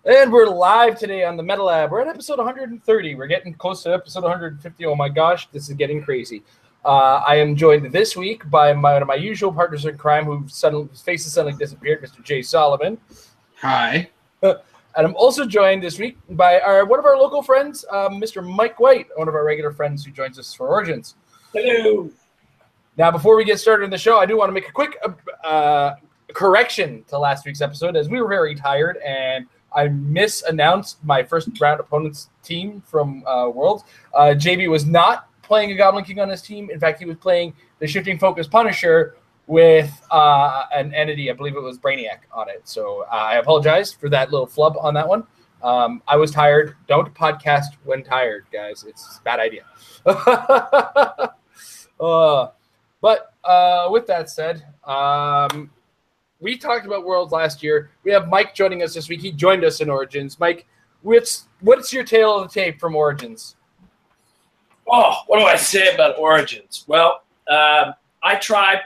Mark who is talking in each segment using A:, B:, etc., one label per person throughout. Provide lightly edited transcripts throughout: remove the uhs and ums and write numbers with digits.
A: And we're live today on the Meta Lab. We're at episode 130. We're getting close to episode 150. Oh my gosh, this is getting crazy. I am joined this week by one of my usual partners in crime whose face has suddenly disappeared, Mr. Jay Solomon.
B: Hi.
A: And I'm also joined this week by one of our local friends, Mr. Mike White, one of our regular friends who joins us for Origins.
C: Hello.
A: Now, before we get started in the show, I do want to make a quick correction to last week's episode, as we were very tired and I misannounced my first round opponent's team from Worlds. JB was not playing a Goblin King on his team. In fact, he was playing the Shifting Focus Punisher with an entity, I believe it was Brainiac, on it. So I apologize for that little flub on that one. I was tired. Don't podcast when tired, guys. It's a bad idea. But with that said, we talked about Worlds last year. We have Mike joining us this week. He joined us in Origins. Mike, what's your tale of the tape from Origins?
C: Oh, what do I say about Origins? Well, I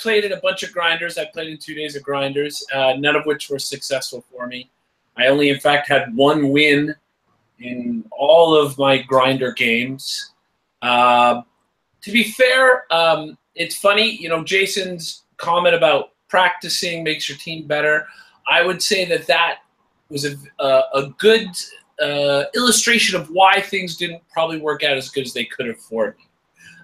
C: played in a bunch of grinders. I played in 2 days of grinders, none of which were successful for me. I only, in fact, had one win in all of my grinder games. To be fair, it's funny, Jason's comment about practicing makes your team better. I would say that was a good illustration of why things didn't probably work out as good as they could have for me.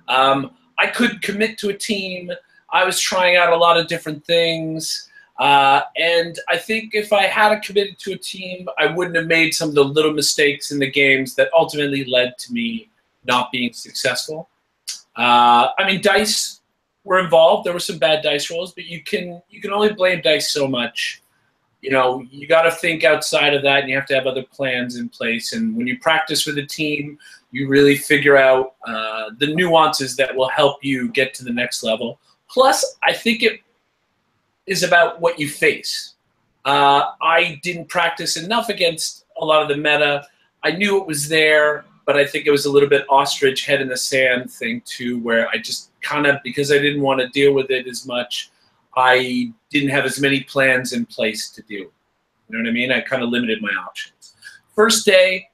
C: I could commit to a team. I was trying out a lot of different things. And I think if I had committed to a team, I wouldn't have made some of the little mistakes in the games that ultimately led to me not being successful. Dice were involved. There were some bad dice rolls, but you can only blame dice so much. You got to think outside of that, and you have to have other plans in place. And when you practice with a team, you really figure out the nuances that will help you get to the next level. Plus, I think it is about what you face. I didn't practice enough against a lot of the meta. I knew it was there, but I think it was a little bit ostrich head in the sand thing too, where I just kind of, because I didn't want to deal with it as much, I didn't have as many plans in place to do. You know what I mean? I kind of limited my options. First day,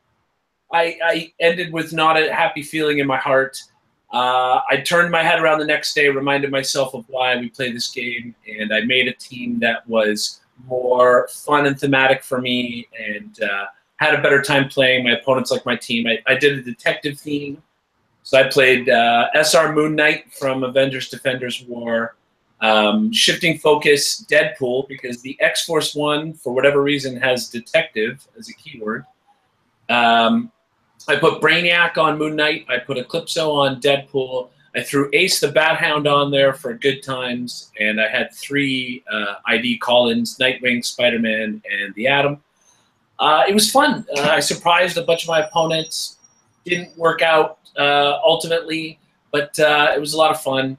C: I ended with not a happy feeling in my heart. I turned my head around the next day, reminded myself of why we play this game, and I made a team that was more fun and thematic for me, and had a better time playing. My opponents like my team. I did a detective theme. So I played SR Moon Knight from Avengers Defenders War, Shifting Focus Deadpool, because the X-Force one, for whatever reason, has detective as a keyword. I put Brainiac on Moon Knight. I put Eclipso on Deadpool. I threw Ace the Bat Hound on there for good times, and I had 3 ID call-ins, Nightwing, Spider-Man, and the Atom. It was fun. I surprised a bunch of my opponents. Didn't work out ultimately, but it was a lot of fun.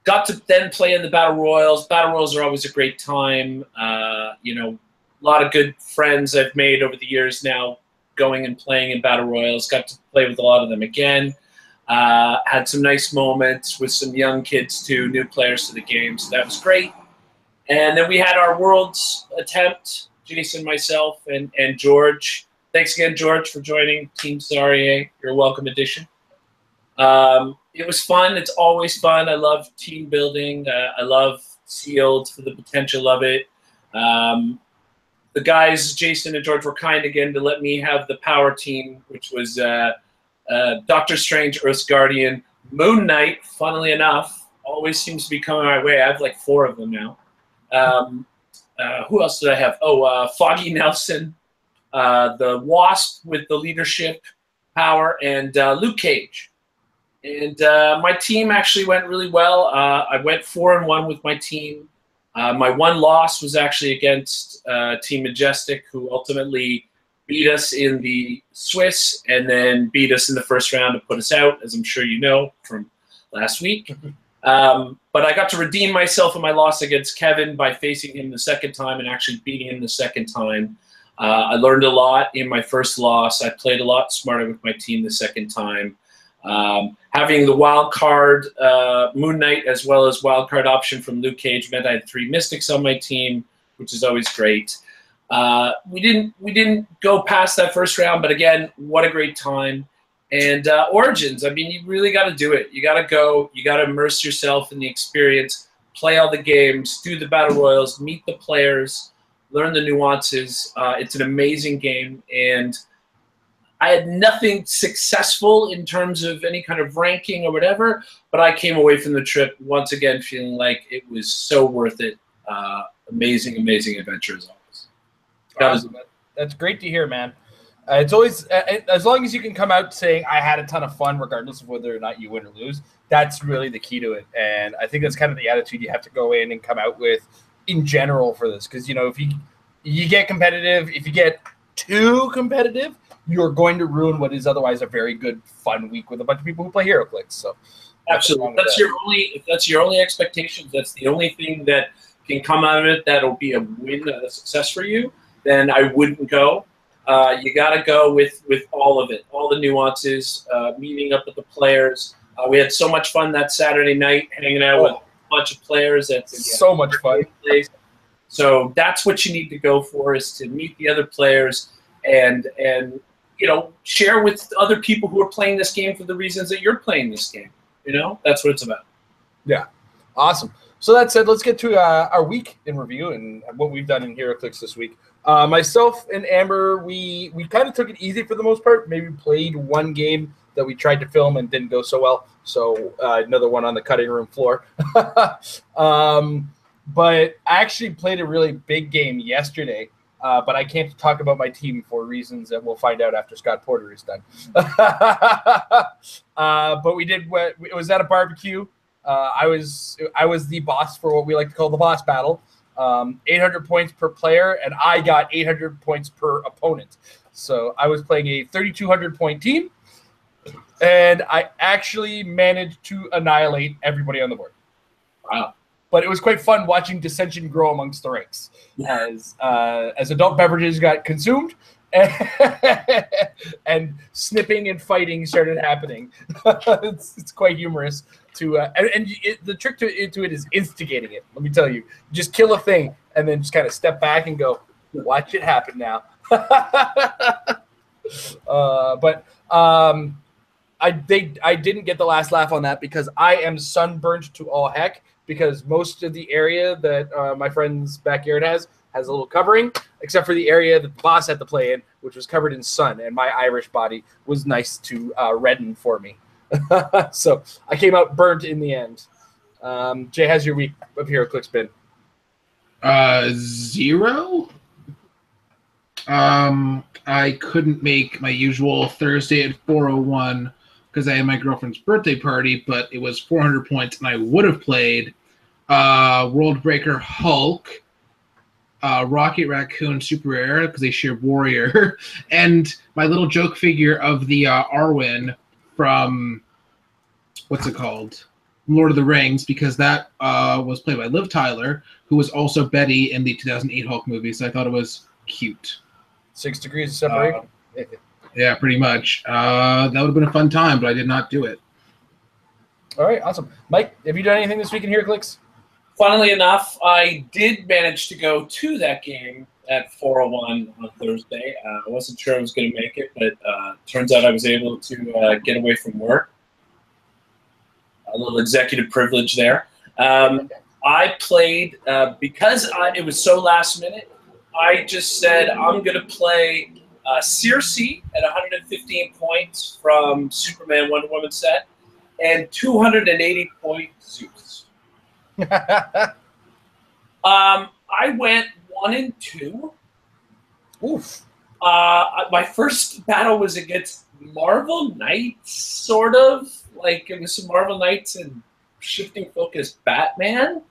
C: Got to then play in the Battle Royals. Battle Royals are always a great time. A lot of good friends I've made over the years now going and playing in Battle Royals. Got to play with a lot of them again. Had some nice moments with some young kids too, new players to the game, so that was great. And then we had our Worlds attempt, Jason, myself, and George. Thanks again, George, for joining Team Sarie. You're a welcome addition. It was fun. It's always fun. I love team building. I love Sealed for the potential of it. The guys, Jason and George, were kind again to let me have the power team, which was Doctor Strange, Earth's Guardian, Moon Knight, funnily enough, always seems to be coming my way. I have like 4 of them now. Who else did I have? Oh, Foggy Nelson, the Wasp with the leadership power, and Luke Cage. And my team actually went really well. I went 4-1 with my team. My one loss was actually against Team Majestic, who ultimately beat us in the Swiss and then beat us in the first round to put us out, as I'm sure you know from last week. But I got to redeem myself in my loss against Kevin by facing him the second time and actually beating him the second time. I learned a lot in my first loss. I played a lot smarter with my team the second time. Having the wild card Moon Knight as well as wild card option from Luke Cage meant I had 3 Mystics on my team, which is always great. We didn't go past that first round, but again, what a great time. And Origins, I mean, you really got to do it. You got to go. You got to immerse yourself in the experience, play all the games, do the battle royals, meet the players, learn the nuances. It's an amazing game, and I had nothing successful in terms of any kind of ranking or whatever, but I came away from the trip once again feeling like it was so worth it. Amazing, amazing adventure as always.
A: Awesome. That's great to hear, man. It's always as long as you can come out saying I had a ton of fun, regardless of whether or not you win or lose. That's really the key to it, and I think that's kind of the attitude you have to go in and come out with in general for this. Because if you get competitive, if you get too competitive, you're going to ruin what is otherwise a very good, fun week with a bunch of people who play Heroclix. So,
C: absolutely, if that's your only expectations, that's the only thing that can come out of it that'll be a win, a success for you. Then I wouldn't go. You got to go with all of it, all the nuances, meeting up with the players. We had so much fun that Saturday night, hanging out with a bunch of players.
A: So much fun.
C: So that's what you need to go for, is to meet the other players and share with other people who are playing this game for the reasons that you're playing this game. That's what it's about.
A: Yeah, awesome. So that said, let's get to our week in review and what we've done in Heroclix this week. Myself and Amber, we kind of took it easy for the most part. Maybe played one game that we tried to film and didn't go so well. So another one on the cutting room floor. But I actually played a really big game yesterday. But I can't talk about my team for reasons that we'll find out after Scott Porter is done. But we did. It was at a barbecue. I was the boss for what we like to call the boss battle. 800 points per player, and I got 800 points per opponent. So I was playing a 3,200 point team, and I actually managed to annihilate everybody on the board.
C: Wow.
A: But it was quite fun watching dissension grow amongst the ranks as adult beverages got consumed and snipping and fighting started happening. It's quite humorous the trick to it is instigating it. Let me tell you, just kill a thing and then just kind of step back and go, watch it happen now. I didn't get the last laugh on that because I am sunburnt to all heck. Because most of the area that my friend's backyard has a little covering, except for the area that the boss had to play in, which was covered in sun, and my Irish body was nice to redden for me. So I came out burnt in the end. Jay, how's your week of Heroclix been?
B: 0. I couldn't make my usual Thursday at 4:01 because I had my girlfriend's birthday party, but it was 400 points, and I would have played World Breaker Hulk, Rocket Raccoon Super Rare because they share Warrior, and my little joke figure of the Arwen from, what's it called? Lord of the Rings, because that was played by Liv Tyler, who was also Betty in the 2008 Hulk movie, so I thought it was cute.
A: 6 degrees of separation.
B: Yeah, pretty much. That would have been a fun time, but I did not do it.
A: All right, awesome. Mike, have you done anything this week in Heroclix?
C: Funnily enough, I did manage to go to that game at 4:01 on Thursday. I wasn't sure I was going to make it, but turns out I was able to get away from work. A little executive privilege there. I played, because it was so last minute, I just said I'm going to play Searcy at 115 points from Superman Wonder Woman set and 280 point Zeus. I went 1 and 2.
A: Oof.
C: My first battle was against Marvel Knights, sort of. Like, it was some Marvel Knights and Shifting Focus Batman.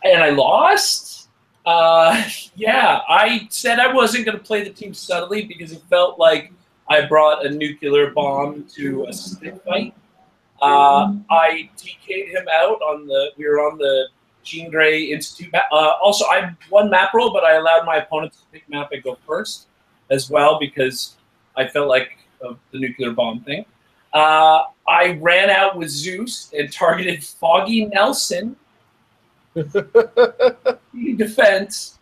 C: And I lost. Yeah, I said I wasn't going to play the team subtly because it felt like I brought a nuclear bomb to a stick fight. I TK'd him out we were on the Jean Grey Institute. Also, I won map roll, but I allowed my opponents to pick map and go first as well because I felt like of the nuclear bomb thing. I ran out with Zeus and targeted Foggy Nelson. Defense.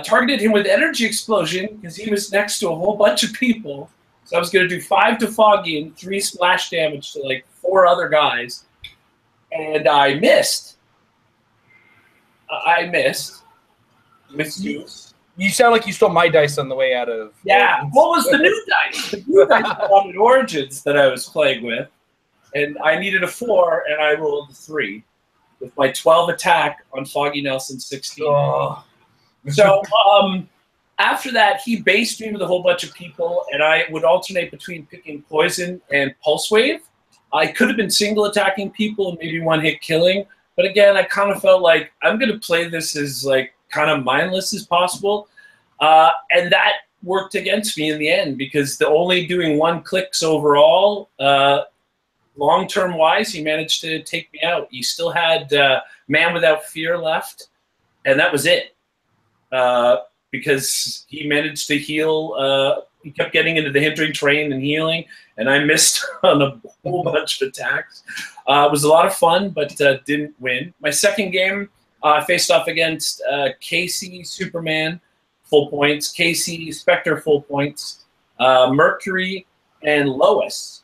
C: Targeted him with energy explosion because he was next to a whole bunch of people. So I was going to do 5 to Foggy and 3 splash damage to like 4 other guys. And I missed. I missed. Misuse.
A: You sound like you stole my dice on the way out of...
C: Yeah. What was the new dice? The new dice I wanted Origins that I was playing with. And I needed a 4, and I rolled a 3. With my 12 attack on Foggy Nelson 16.
A: Oh.
C: So after that, he based me with a whole bunch of people, and I would alternate between picking Poison and Pulse Wave. I could have been single attacking people and maybe one-hit killing, but again, I kind of felt like I'm going to play this as like kind of mindless as possible, and that worked against me in the end because the only doing 1 clicks overall, long-term wise, he managed to take me out. He still had Man Without Fear left, and that was it. Because he managed to heal. He kept getting into the hindering terrain and healing, and I missed on a whole bunch of attacks. It was a lot of fun, but didn't win. My second game, I faced off against Casey, Superman, full points, Casey, Spectre, full points, Mercury, and Lois,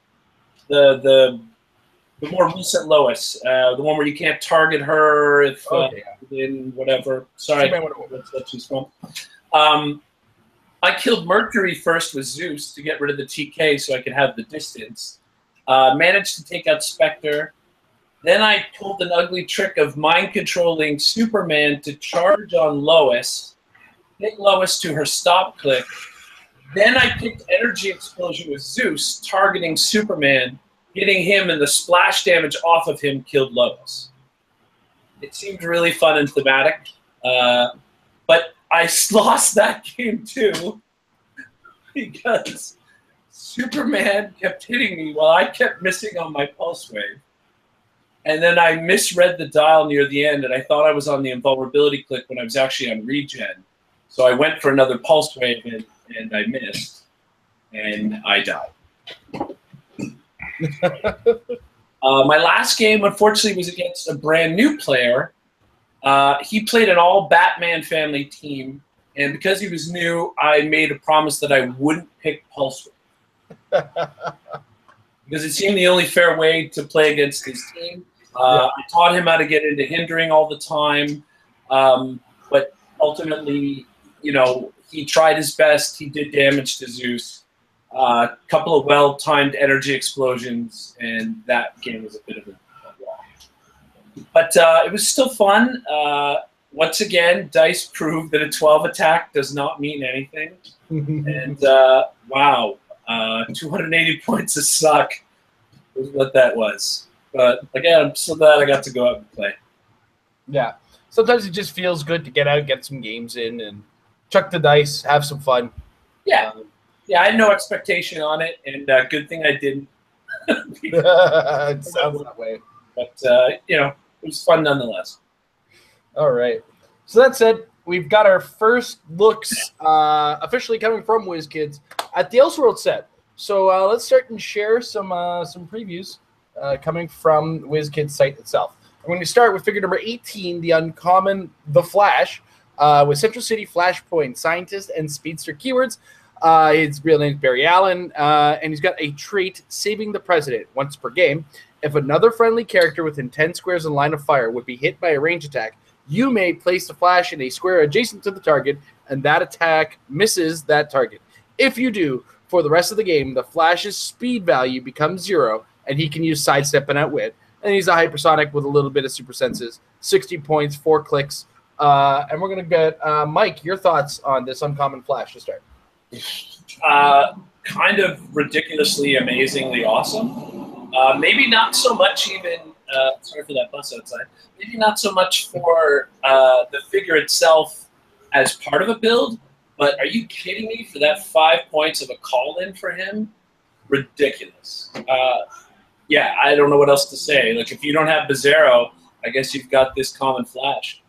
C: the more recent Lois, the one where you can't target her if in whatever. Sorry, that's she's from. I killed Mercury first with Zeus to get rid of the TK so I could have the distance. Managed to take out Spectre. Then I pulled an ugly trick of mind-controlling Superman to charge on Lois, hit Lois to her stop click. Then I picked Energy Explosion with Zeus, targeting Superman, hitting him, and the splash damage off of him killed Lois. It seemed really fun and thematic, but I lost that game too because Superman kept hitting me while I kept missing on my Pulse Wave. And then I misread the dial near the end, and I thought I was on the invulnerability click when I was actually on regen. So I went for another Pulse Wave, and I missed, and I died. My last game, unfortunately, was against a brand new player. He played an all Batman family team, and because he was new, I made a promise that I wouldn't pick Pulse Wave. Because it seemed the only fair way to play against his team. I taught him how to get into hindering all the time, but ultimately, you know, he tried his best. He did damage to Zeus. A couple of well-timed energy explosions, and that game was a bit of a wall. But it was still fun. Once again, dice proved that a 12 attack does not mean anything. And wow, 280 points of suck was what that was. But again, I'm so glad I got to go out and play.
A: Yeah. Sometimes it just feels good to get out, get some games in, and chuck the dice, have some fun.
C: Yeah. Yeah, I had no expectation on it, and good thing I didn't.
A: It sounds that way.
C: But, you know, it was fun nonetheless.
A: All right. So that said, we've got our first looks officially coming from WizKids at the Elseworld set. So let's start and share some previews coming from WizKids site itself. I'm going to start with figure number 18, the uncommon The Flash, with Central City Flashpoint Scientist and Speedster keywords. His real name is Barry Allen, and he's got a trait, Saving the President, once per game. If another friendly character within 10 squares in line of fire would be hit by a range attack, you may place the Flash in a square adjacent to the target, and that attack misses that target. If you do, for the rest of the game, the Flash's speed value becomes 0, and he can use Sidestep and Outwit. And he's a hypersonic with a little bit of super senses. 60 points, 4 clicks. And we're going to get, Mike, your thoughts on this uncommon Flash to start.
C: Kind of ridiculously, amazingly awesome. Maybe not so much even, sorry for that bus outside, maybe not so much for the figure itself as part of a build, but are you kidding me for that 5 points of a call-in for him? Ridiculous. Yeah, I don't know what else to say. Like, if you don't have Bizarro, I guess you've got this common Flash.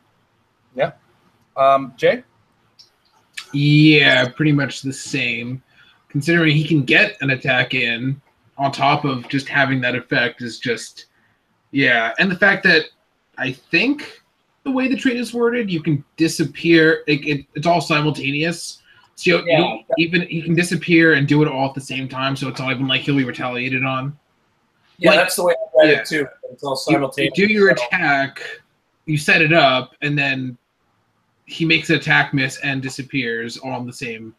A: Yeah. Jay?
B: Yeah, pretty much the same. Considering he can get an attack in on top of just having that effect is just, yeah. And the fact that I think the way the trait is worded, you can disappear. It's all simultaneous. So you don't even he can disappear and do it all at the same time. So it's not even like he'll be retaliated on.
C: Yeah, that's the way I read it too. It's all simultaneous.
B: You do your attack, you set it up, and then he makes an attack miss and disappears all on the same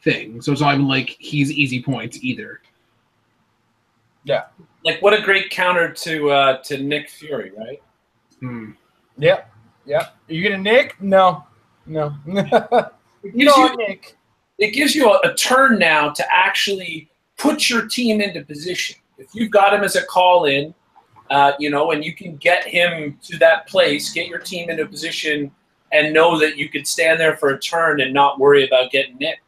B: thing. So it's not even like he's easy points either.
A: Yeah.
C: Like, what a great counter to Nick Fury, right?
A: Yep. Are you gonna Nick? No.
C: Nick. It gives you a turn now to actually put your team into position. If you've got him as a call-in, and you can get him to that place, get your team into position, and know that you could stand there for a turn and not worry about getting nicked.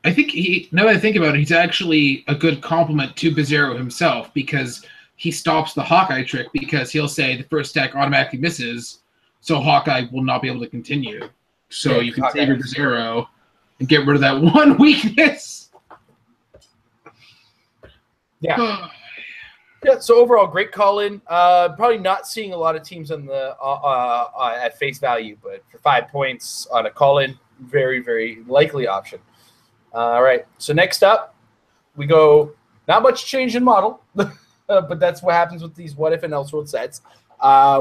B: I think now that I think about it, he's actually a good complement to Bizarro himself, because he stops the Hawkeye trick, because he'll say the first attack automatically misses, so Hawkeye will not be able to continue. So you can save your Bizarro and get rid of that one weakness.
A: Yeah. Yeah. So overall, great call-in. Probably not seeing a lot of teams on the at face value, but for 5 points on a call-in, very, very likely option. All right. So next up, we go. Not much change in model, but that's what happens with these what if and Elseworld sets.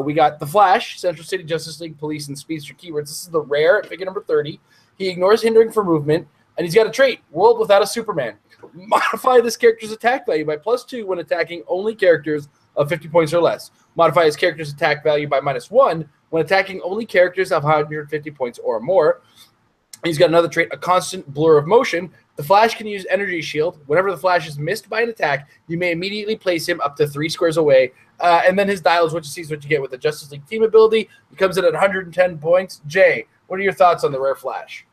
A: We got the Flash, Central City Justice League Police, and Speedster keywords. This is the rare at figure number 30. He ignores hindering for movement, and he's got a trait: World Without a Superman. Modify this character's attack value by +2 when attacking only characters of 50 points or less. Modify his character's attack value by -1 when attacking only characters of 150 points or more. He's got another trait, a constant blur of motion. The Flash can use Energy Shield. Whenever the Flash is missed by an attack, you may immediately place him up to 3 squares away. And then his dial is what you see is what you get with the Justice League team ability. He comes in at 110 points. Jay, what are your thoughts on the rare Flash?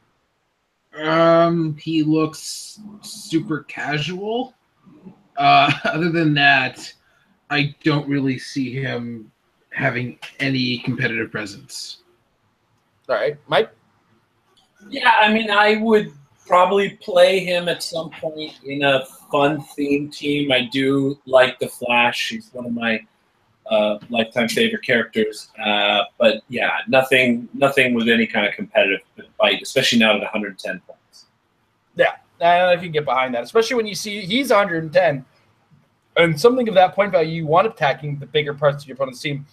B: He looks super casual. Other than that, I don't really see him having any competitive presence.
A: All right, Mike?
C: Yeah, I mean, I would probably play him at some point in a fun theme team. I do like the Flash. He's one of my lifetime favorite characters. But yeah, nothing with any kind of competitive bite, especially now at 110 points.
A: Yeah, I can get behind that, especially when you see he's 110, and something of that point value, you want attacking the bigger parts of your opponent's team,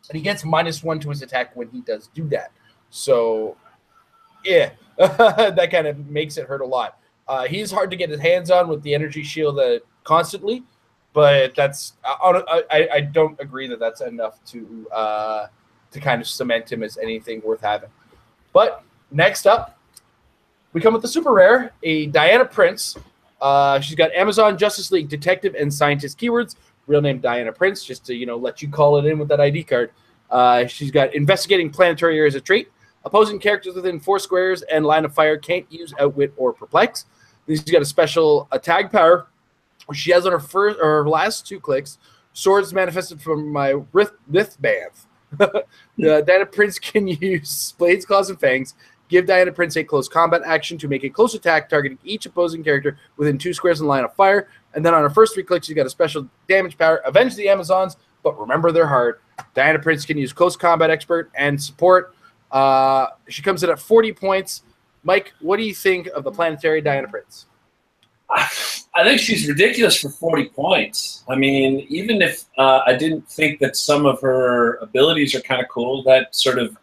A: and he gets -1 to his attack when he does do that. So, yeah, that kind of makes it hurt a lot. He's hard to get his hands on with the Energy Shield constantly, but that's I don't agree that that's enough to kind of cement him as anything worth having. But next up, we come with the super rare, a Diana Prince. She's got Amazon, Justice League, Detective, and Scientist keywords. Real name Diana Prince, just to let you call it in with that ID card. She's got Investigating Planetary Areas as a trait. Opposing characters within 4 squares and line of fire can't use Outwit or Perplex. She's got a special attack power. She has on her last 2 clicks, swords manifested from my wristband. Diana Prince can use Blades, Claws, and Fangs. Give Diana Prince a close combat action to make a close attack targeting each opposing character within 2 squares in line of fire. And then on her first 3 clicks, she's got a special damage power. Avenge the Amazons, but remember their heart. Diana Prince can use Close Combat Expert and support. She comes in at 40 points. Mike, what do you think of the planetary Diana Prince?
C: I think she's ridiculous for 40 points. I mean, even if I didn't think that some of her abilities are kind of cool, that sort of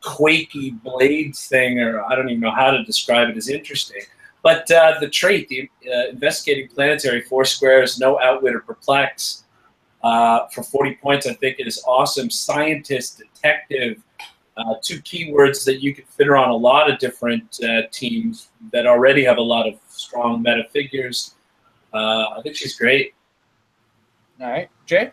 C: quaky blades thing, or I don't even know how to describe it, is interesting. But the trait, the Investigating Planetary, 4 squares, no Outwit or Perplex, for 40 points, I think it is awesome. Scientist, Detective, 2 keywords that you could fit her on a lot of different teams that already have a lot of strong meta figures. I think she's great.
A: All right, Jay?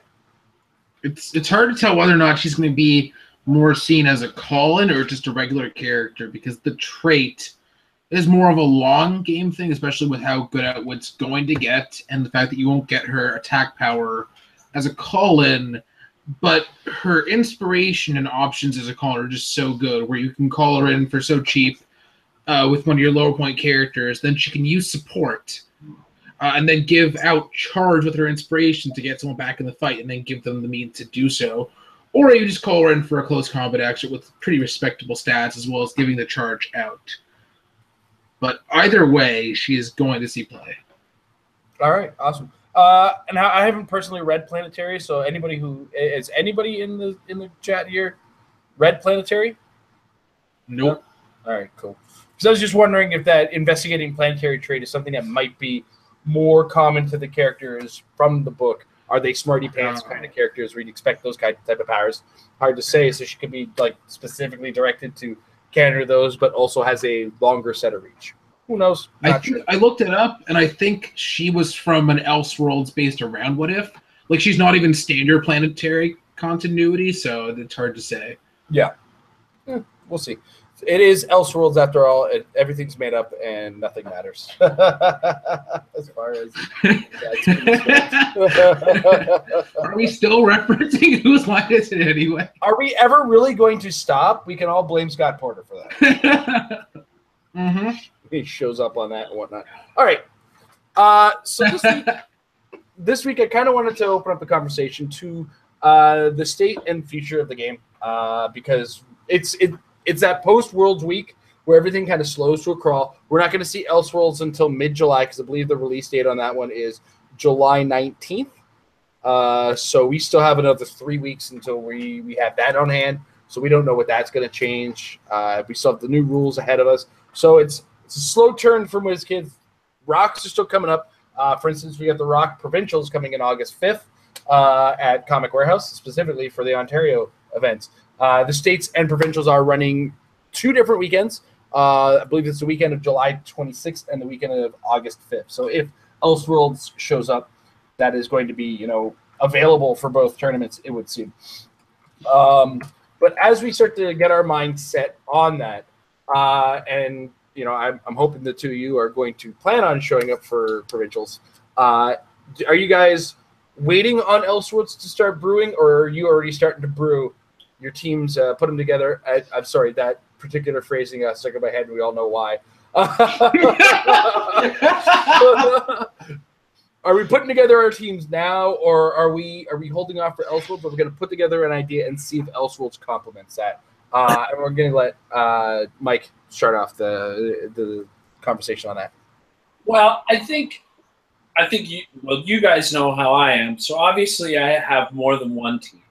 B: It's hard to tell whether or not she's going to be more seen as a call-in or just a regular character, because the trait is more of a long game thing, especially with how good Outwit's going to get and the fact that you won't get her attack power as a call-in. But her inspiration and options as a caller are just so good, where you can call her in for so cheap with one of your lower point characters. Then she can use support and then give out charge with her inspiration to get someone back in the fight and then give them the means to do so. Or you just call her in for a close combat action with pretty respectable stats, as well as giving the charge out. But either way, she is going to see play.
A: All right, awesome. And I haven't personally read Planetary, so anybody in the chat here read Planetary?
B: Nope.
A: No? All right, cool. Because I was just wondering if that investigating planetary trait is something that might be more common to the characters from the book. Are they smarty pants kind of characters where you'd expect those type of powers? Hard to say. So she could be like specifically directed to counter those, but also has a longer set of reach. Who knows? Not sure.
B: I looked it up, and I think she was from an Elseworlds based around What If. Like, she's not even standard planetary continuity, so it's hard to say.
A: Yeah. We'll see. It is Elseworlds after all. Everything's made up, and nothing matters. As far as
B: Are we still referencing whose line is it anyway?
A: Are we ever really going to stop? We can all blame Scott Porter for that.
B: Mm-hmm.
A: He shows up on that and whatnot. All right. So this week I kind of wanted to open up the conversation to the state and future of the game because it's that post-Worlds week where everything kind of slows to a crawl. We're not going to see Elseworlds until mid-July because I believe the release date on that one is July 19th. So we still have another 3 weeks until we have that on hand. So we don't know what that's going to change. We still have the new rules ahead of us. So it's a slow turn for WizKids. Rocks are still coming up. For instance, we got the Rock Provincials coming in August 5th at Comic Warehouse, specifically for the Ontario events. The states and provincials are running 2 different weekends. I believe it's the weekend of July 26th and the weekend of August 5th. So if Elseworlds shows up, that is going to be, available for both tournaments, it would seem. But as we start to get our mind set on that, and I'm hoping the two of you are going to plan on showing up for provincials. Are you guys waiting on Elseworlds to start brewing, or are you already starting to brew your teams, put them together? I'm sorry, that particular phrasing stuck in my head, and we all know why. Are we putting together our teams now, or are we holding off for Elseworlds? Or we're going to put together an idea and see if Elseworlds complements that. And we're going to let Mike start off the conversation on that.
C: Well, I think you guys know how I am. So obviously, I have more than one team.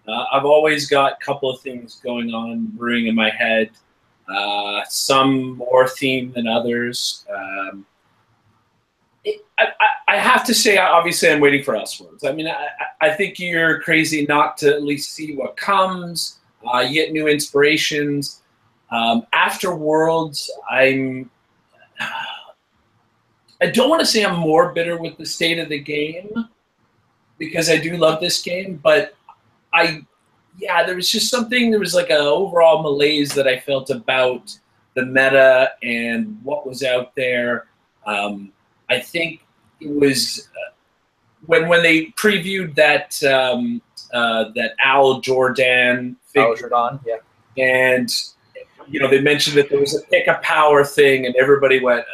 C: I've always got a couple of things going on brewing in my head. Some more themed than others. I have to say, obviously, I'm waiting for Elseworlds. I mean, I think you're crazy not to at least see what comes. You get new inspirations. After Worlds, I don't want to say I'm more bitter with the state of the game because I do love this game, but there was just something, there was like an overall malaise that I felt about the meta and what was out there. I think it was when they previewed that Al Jordan figure,
A: yeah.
C: And they mentioned that there was a pick a power thing, and everybody went,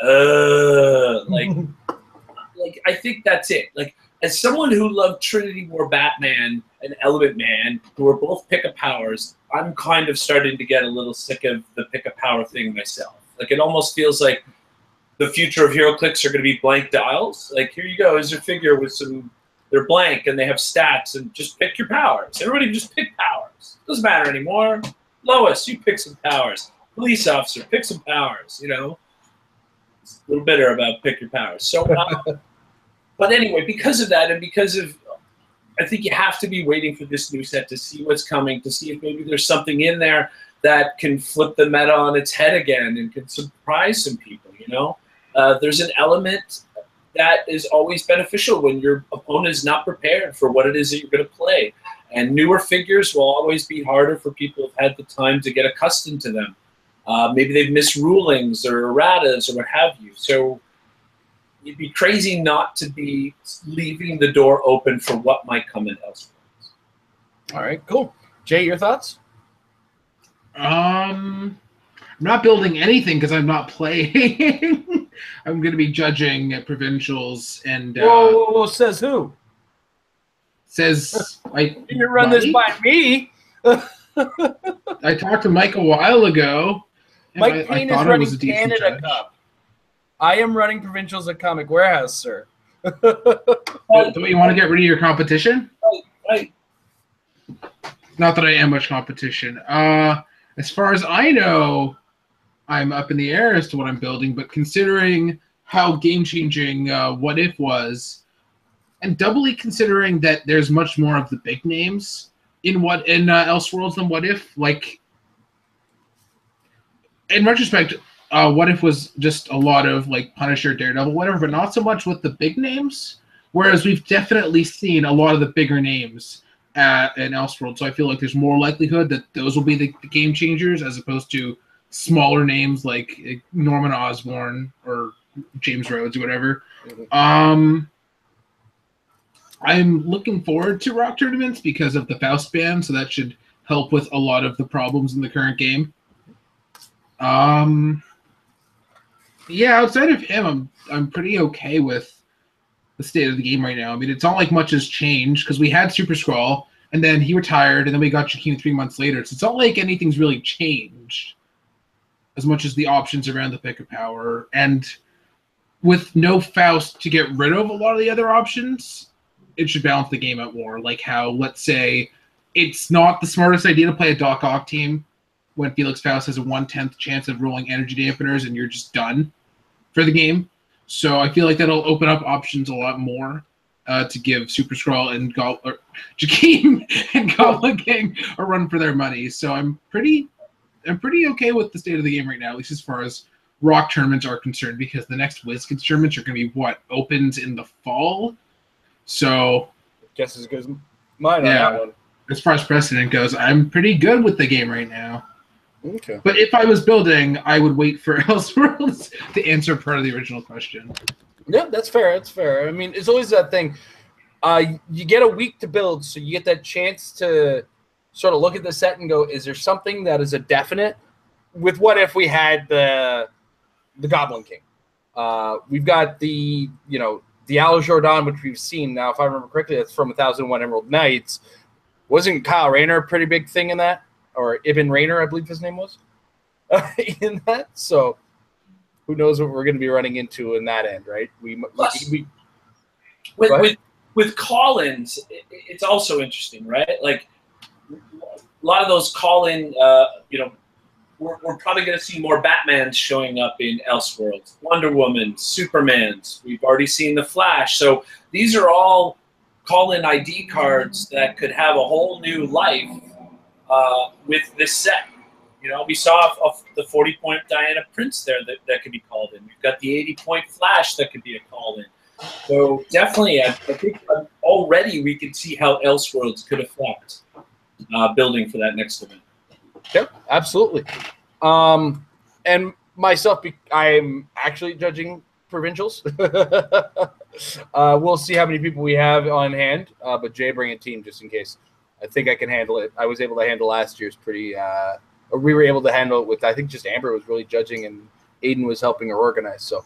C: like I think that's it. Like, as someone who loved Trinity War Batman and Element Man, who are both pick a powers, I'm kind of starting to get a little sick of the pick a power thing myself. Like, it almost feels like the future of Heroclix are going to be blank dials. Like, here you go, here's your figure with they're blank and they have stats, and just pick your powers. Everybody just pick powers. Doesn't matter anymore. Lois, you pick some powers. Police officer, pick some powers. It's a little bitter about pick your powers. So, but anyway, because of that, and because of, I think you have to be waiting for this new set to see what's coming, to see if maybe there's something in there that can flip the meta on its head again and can surprise some people. There's an element that is always beneficial when your opponent is not prepared for what it is that you're going to play. And newer figures will always be harder for people who've had the time to get accustomed to them. Maybe they've missed rulings or erratas or what have you. So you'd be crazy not to be leaving the door open for what might come in elsewhere.
A: All right, cool. Jay, your thoughts?
B: I'm not building anything because I'm not playing. I'm going to be judging at provincials and.
A: Whoa, says who?
B: Says
A: You didn't run this by me.
B: I talked to Mike a while ago.
A: Mike Payne is running Canada Cup. I am running Provincials at Comic Warehouse, sir.
B: Don't you want to get rid of your competition?
C: Right.
B: Not that I am much competition. As far as I know, I'm up in the air as to what I'm building, but considering how game-changing What If was, and doubly considering that there's much more of the big names in Elseworlds than What If, like, in retrospect, What If was just a lot of, like, Punisher, Daredevil, whatever, but not so much with the big names, whereas we've definitely seen a lot of the bigger names in Elseworlds, so I feel like there's more likelihood that those will be the game changers as opposed to smaller names like Norman Osborn or James Rhodes or whatever. I'm looking forward to Rock tournaments because of the Faust ban, so that should help with a lot of the problems in the current game. Yeah, outside of him, I'm pretty okay with the state of the game right now. I mean, it's not like much has changed because we had Super Skrull, and then he retired, and then we got Jakeem 3 months later. So it's not like anything's really changed as much as the options around the pick of power. And with no Faust to get rid of a lot of the other options, it should balance the game out more. Like how, let's say, it's not the smartest idea to play a Doc Ock team when Felix Faust has a 1/10 chance of rolling energy dampeners and you're just done for the game. So I feel like that'll open up options a lot more to give Super Skrull and Jakeem and Goblin King a run for their money. So I'm pretty okay with the state of the game right now, at least as far as Rock tournaments are concerned, because the next WizKids tournaments are going to be opens in the fall. So
A: guess as good as mine on that one.
B: As far as precedent goes, I'm pretty good with the game right now.
A: Okay.
B: But if I was building, I would wait for Elseworlds to answer part of the original question.
A: Yeah, that's fair. That's fair. I mean, it's always that thing. You get a week to build, so you get that chance to sort of look at the set and go, is there something that is a definite? With What If we had the Goblin King? We've got the Al Jordan, which we've seen now. If I remember correctly, that's from 1001 Emerald Knights. Wasn't Kyle Rayner a pretty big thing in that? Or Ibn Rayner, I believe his name was, in that. So who knows what we're going to be running into in that end, right?
C: With call-ins, it's also interesting, right? Like a lot of those call-in, we're probably going to see more Batmans showing up in Elseworlds, Wonder Woman, Supermans. We've already seen the Flash. So these are all call-in ID cards that could have a whole new life with this set. We saw the 40-point Diana Prince there that could be called in. We've got the 80-point Flash that could be a call-in. So definitely, I think already we can see how Elseworlds could affect building for that next event.
A: Yep, absolutely. And myself, I'm actually judging Provincials. We'll see how many people we have on hand, but Jay, bring a team just in case. I think I can handle it. I was able to handle last year's we were able to handle it with, I think just Amber was really judging and Aiden was helping her organize. So,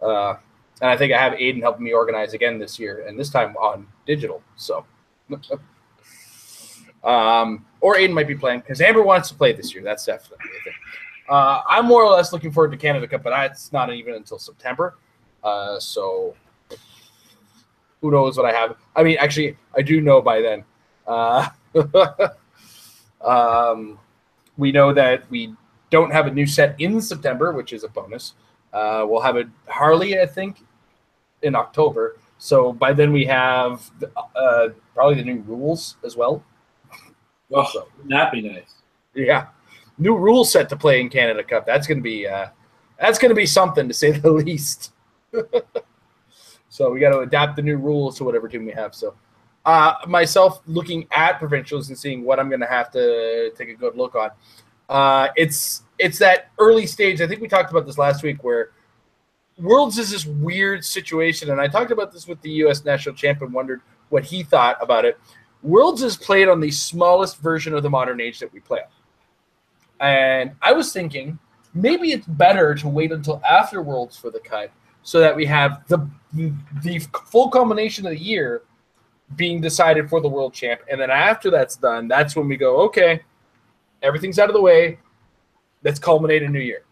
A: and I think I have Aiden helping me organize again this year, and this time on digital. So, or Aiden might be playing because Amber wants to play this year. That's definitely a thing. I'm more or less looking forward to Canada Cup, but it's not even until September. So who knows what I have? I mean, actually, I do know by then. We know that we don't have a new set in September, which is a bonus. We'll have a Harley, I think, in October. So by then we have probably the new rules as well.
C: Oh, so, that'd be nice.
A: Yeah, new rule set to play in Canada Cup. That's gonna be something, to say the least. So we got to adapt the new rules to whatever team we have. So myself looking at Provincials and seeing what I'm going to have to take a good look on. It's that early stage. I think we talked about this last week where Worlds is this weird situation. And I talked about this with the U.S. national champion, wondered what he thought about it. Worlds is played on the smallest version of the modern age that we play on. And I was thinking maybe it's better to wait until after Worlds for the cut so that we have the full combination of the year being decided for the world champ. And then after that's done, that's when we go, okay, everything's out of the way. Let's culminate a new year.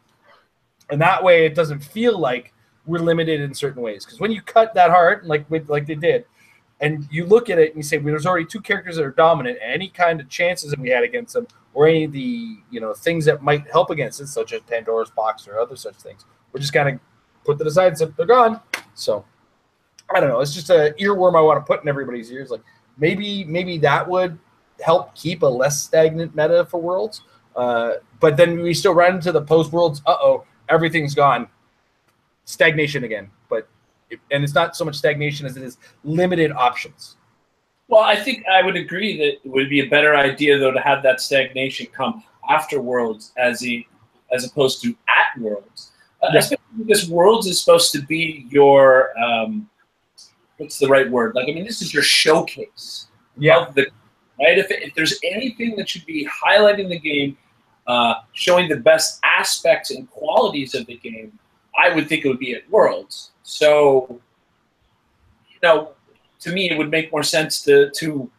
A: And that way it doesn't feel like we're limited in certain ways. Because when you cut that hard, like they did, and you look at it and you say, well, there's already 2 characters that are dominant, and any kind of chances that we had against them, or any of the things that might help against it, such as Pandora's box or other such things, we're just kind of put them aside and say they're gone. So I don't know. It's just an earworm I want to put in everybody's ears. Like maybe that would help keep a less stagnant meta for Worlds. But then we still run into the post Worlds. Everything's gone. Stagnation again. And it's not so much stagnation as it is limited options.
C: Well, I think I would agree that it would be a better idea, though, to have that stagnation come after Worlds as opposed to at Worlds. Especially because Worlds is supposed to be your what's the right word? Like, I mean, this is your showcase.
A: Yeah.
C: Of the, right? If there's anything that should be highlighting the game, showing the best aspects and qualities of the game, I would think it would be at Worlds. So, to me, it would make more sense to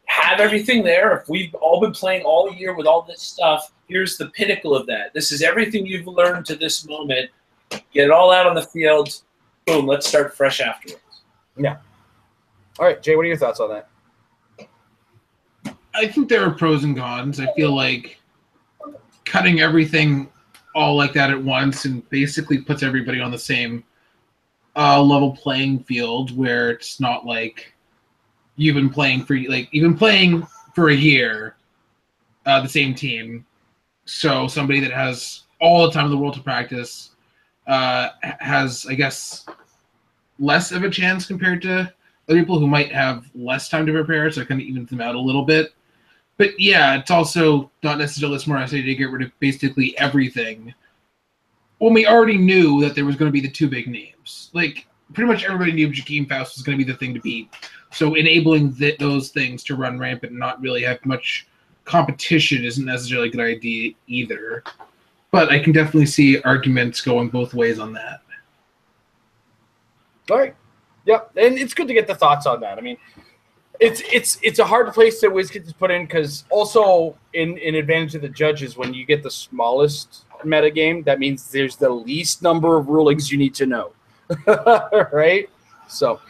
C: have everything there. If we've all been playing all year with all this stuff, here's the pinnacle of that. This is everything you've learned to this moment. Get it all out on the field. Boom, let's start fresh afterwards.
A: Yeah. All right, Jay, what are your thoughts on that?
B: I think there are pros and cons. I feel like cutting everything all like that at once and basically puts everybody on the same level playing field, where it's not like you've been playing for a year, the same team. So somebody that has all the time in the world to practice has, I guess, less of a chance compared to other people who might have less time to prepare, so it kind of evens them out a little bit. But yeah, it's also not necessarily a smart idea to get rid of basically everything when we already knew that there was going to be the 2 big names. Like, pretty much everybody knew Jakeem Faust was going to be the thing to beat. So enabling those things to run rampant and not really have much competition isn't necessarily a good idea either. But I can definitely see arguments going both ways on that.
A: All right. Yeah, and it's good to get the thoughts on that. I mean, it's a hard place that WizKids put in, because also in advantage of the judges, when you get the smallest meta game, that means there's the least number of rulings you need to know. Right? So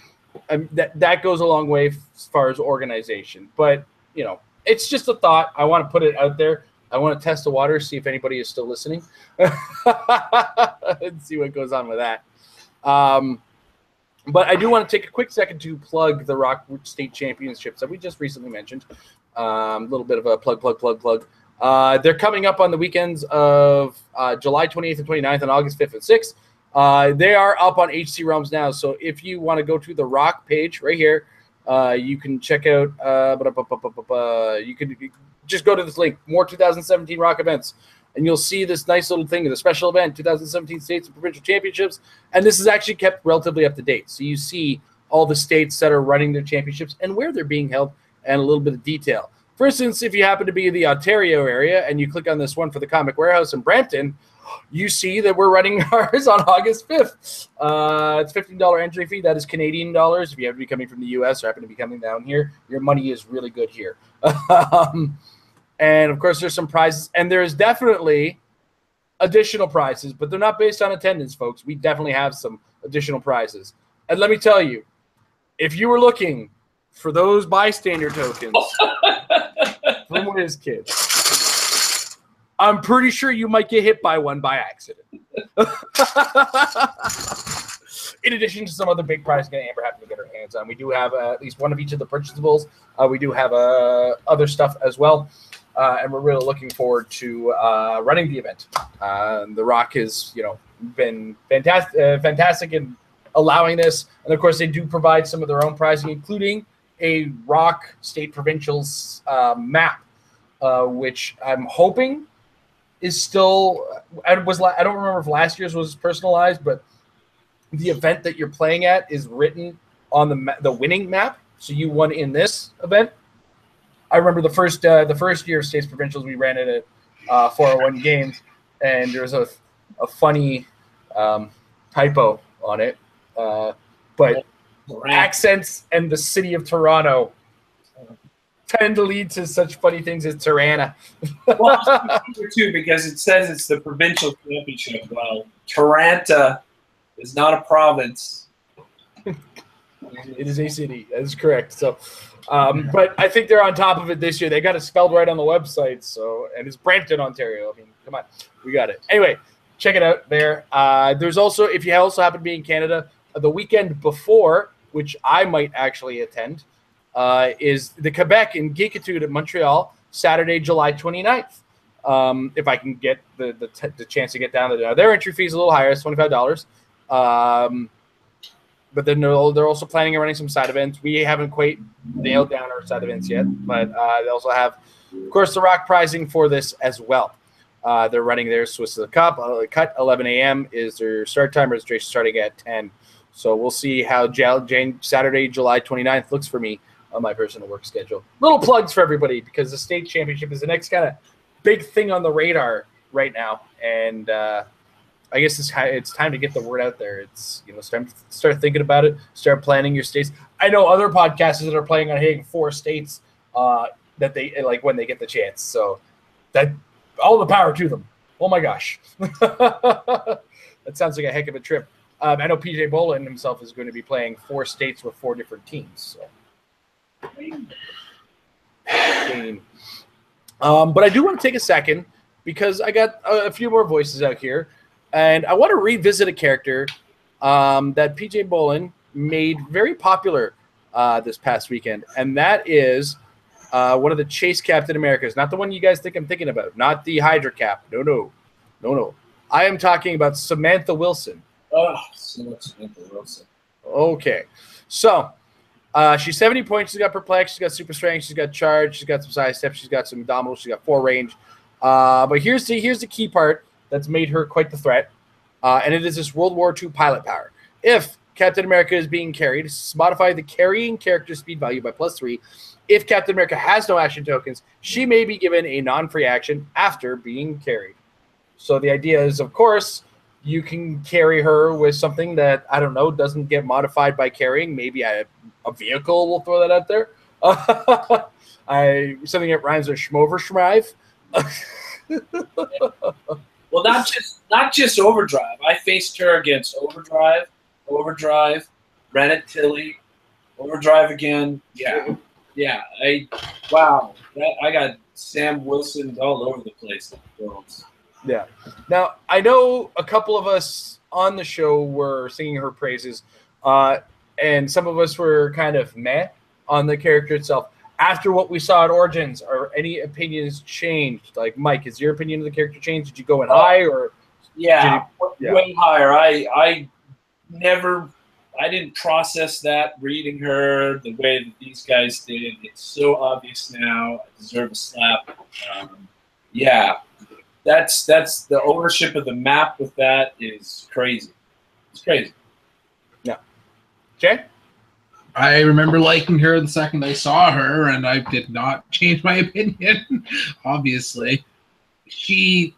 A: that goes a long way as far as organization. But, it's just a thought. I want to put it out there. I want to test the water, see if anybody is still listening, and see what goes on with that. But I do want to take a quick second to plug the Rock State Championships that we just recently mentioned. A little bit of a plug. They're coming up on the weekends of July 28th and 29th and August 5th and 6th. They are up on HC Realms now. So if you want to go to the Rock page right here, you can check out you can just go to this link, more 2017 Rock events. And you'll see this nice little thing, the special event, 2017 States and Provincial Championships. And this is actually kept relatively up to date. So you see all the states that are running their championships and where they're being held, and a little bit of detail. For instance, if you happen to be in the Ontario area and you click on this one for the Comic Warehouse in Brampton, you see that we're running ours on August 5th. It's $15 entry fee. That is Canadian dollars. If you happen to be coming from the U.S. or happen to be coming down here, your money is really good here. And, of course, there's some prizes. And there's definitely additional prizes, but they're not based on attendance, folks. We definitely have some additional prizes. And let me tell you, if you were looking for those bystander tokens from WizKids, I'm pretty sure you might get hit by one by accident. In addition to some other big prizes that Amber happened to get her hands on. We do have at least one of each of the purchasables. We do have other stuff as well. And we're really looking forward to running the event. The Rock has, been fantastic in allowing this. And, of course, they do provide some of their own pricing, including a Rock State Provincials map, which I'm hoping is still I don't remember if last year's was personalized, but the event that you're playing at is written on the winning map. So you won in this event. I remember the first year of States Provincials, we ran it at 401 games, and there was a funny typo on it. But accents and the city of Toronto tend to lead to such funny things as Tirana.
C: Well, too, because it says it's the provincial championship. Well, Taranta is not a province.
A: It is a city. That is correct. So, but I think they're on top of it this year. They got it spelled right on the website. So, and it's Brampton, Ontario. I mean, come on, we got it. Anyway, check it out there. There's also, if you also happen to be in Canada, the weekend before, which I might actually attend, is the Quebec in Geekitude at Montreal, Saturday, July 29th. If I can get the chance to get down there. Their entry fee is a little higher. It's $25. But then they're also planning on running some side events. We haven't quite nailed down our side events yet, but they also have, of course, the rock prizing for this as well. They're running their Swiss of the Cup. Cut 11 a.m. is their start time. Registration starting at 10. So we'll see how Saturday, July 29th looks for me on my personal work schedule. Little plugs for everybody because the state championship is the next kind of big thing on the radar right now, and I guess it's time to get the word out there. It's it's time to start thinking about it, start planning your states. I know other podcasters that are planning on hitting 4 states that they like when they get the chance. So that all the power to them. Oh my gosh, that sounds like a heck of a trip. I know PJ Bolin himself is going to be playing 4 states with 4 different teams. So. But I do want to take a second because I got a few more voices out here, and I want to revisit a character that PJ Bolin made very popular this past weekend, and that is one of the Chase Captain Americas, not the one you guys think I'm thinking about, not the Hydra Cap. No. I am talking about Samantha Wilson.
C: Oh, Samantha Wilson.
A: Okay, so. She's 70 points. She's got perplex. She's got super strength. She's got charge. She's got some side step. She's got some abdominal. She's got 4 range. But here's the key part that's made her quite the threat, and it is this World War II pilot power. If Captain America is being carried, modify the carrying character speed value by +3. If Captain America has no action tokens, she may be given a non-free action after being carried. So the idea is, of course, you can carry her with something that, I don't know, doesn't get modified by carrying. Maybe a vehicle, we'll throw that out there. Something that rhymes with Schmoverschrive.
C: Well, not just Overdrive. I faced her against Overdrive, Rennet Tilly, Overdrive again. Yeah. I got Sam Wilson all over the place.
A: Yeah. Now, I know a couple of us on the show were singing her praises, and some of us were kind of meh on the character itself. After what we saw at Origins, are any opinions changed? Like, Mike, is your opinion of the character changed? Did you go in high or?
C: Yeah, way higher. I didn't process that reading her the way that these guys did. It's so obvious now. I deserve a slap. That's the ownership of the map with that is crazy. It's crazy.
A: Yeah. Jay?
B: I remember liking her the second I saw her, and I did not change my opinion, obviously. I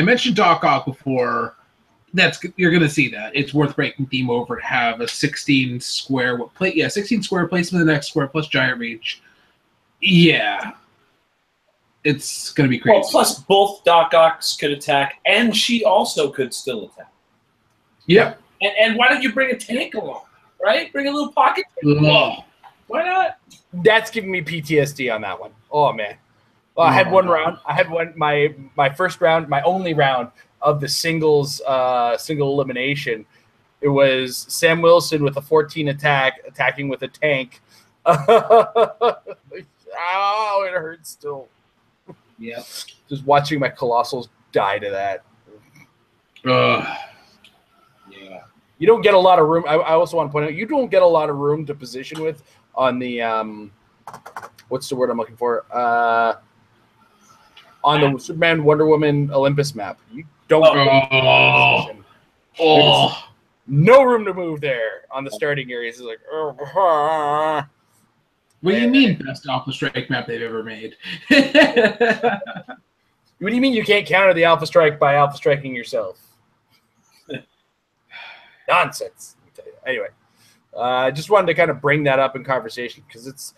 B: mentioned Doc Ock before. You're going to see that. It's worth breaking theme over to have a 16 square placement in the next square plus giant reach. Yeah. It's going to be crazy.
C: Well, plus both Doc Ocks could attack, and she also could still attack.
B: Yeah.
C: And why don't you bring a tank along, right? Bring a little pocket tank along. Why not?
A: That's giving me PTSD on that one. Oh, man. Well, I had one round. I had my first round, my only round of the single elimination. It was Sam Wilson with a 14 attacking with a tank. Oh, it hurts still.
C: Yeah.
A: Just watching my Colossals die to that.
C: Yeah.
A: You don't get a lot of room. I also want to point out, you don't get a lot of room to position with on the what's the word I'm looking for? On the Superman, Wonder Woman, Olympus map. You don't position. There's no room to move there on the starting areas. It's like,
B: what do you mean best Alpha Strike map they've ever made?
A: What do you mean you can't counter the Alpha Strike by Alpha Striking yourself? Nonsense. Let me tell you. Anyway, I just wanted to kind of bring that up in conversation because it's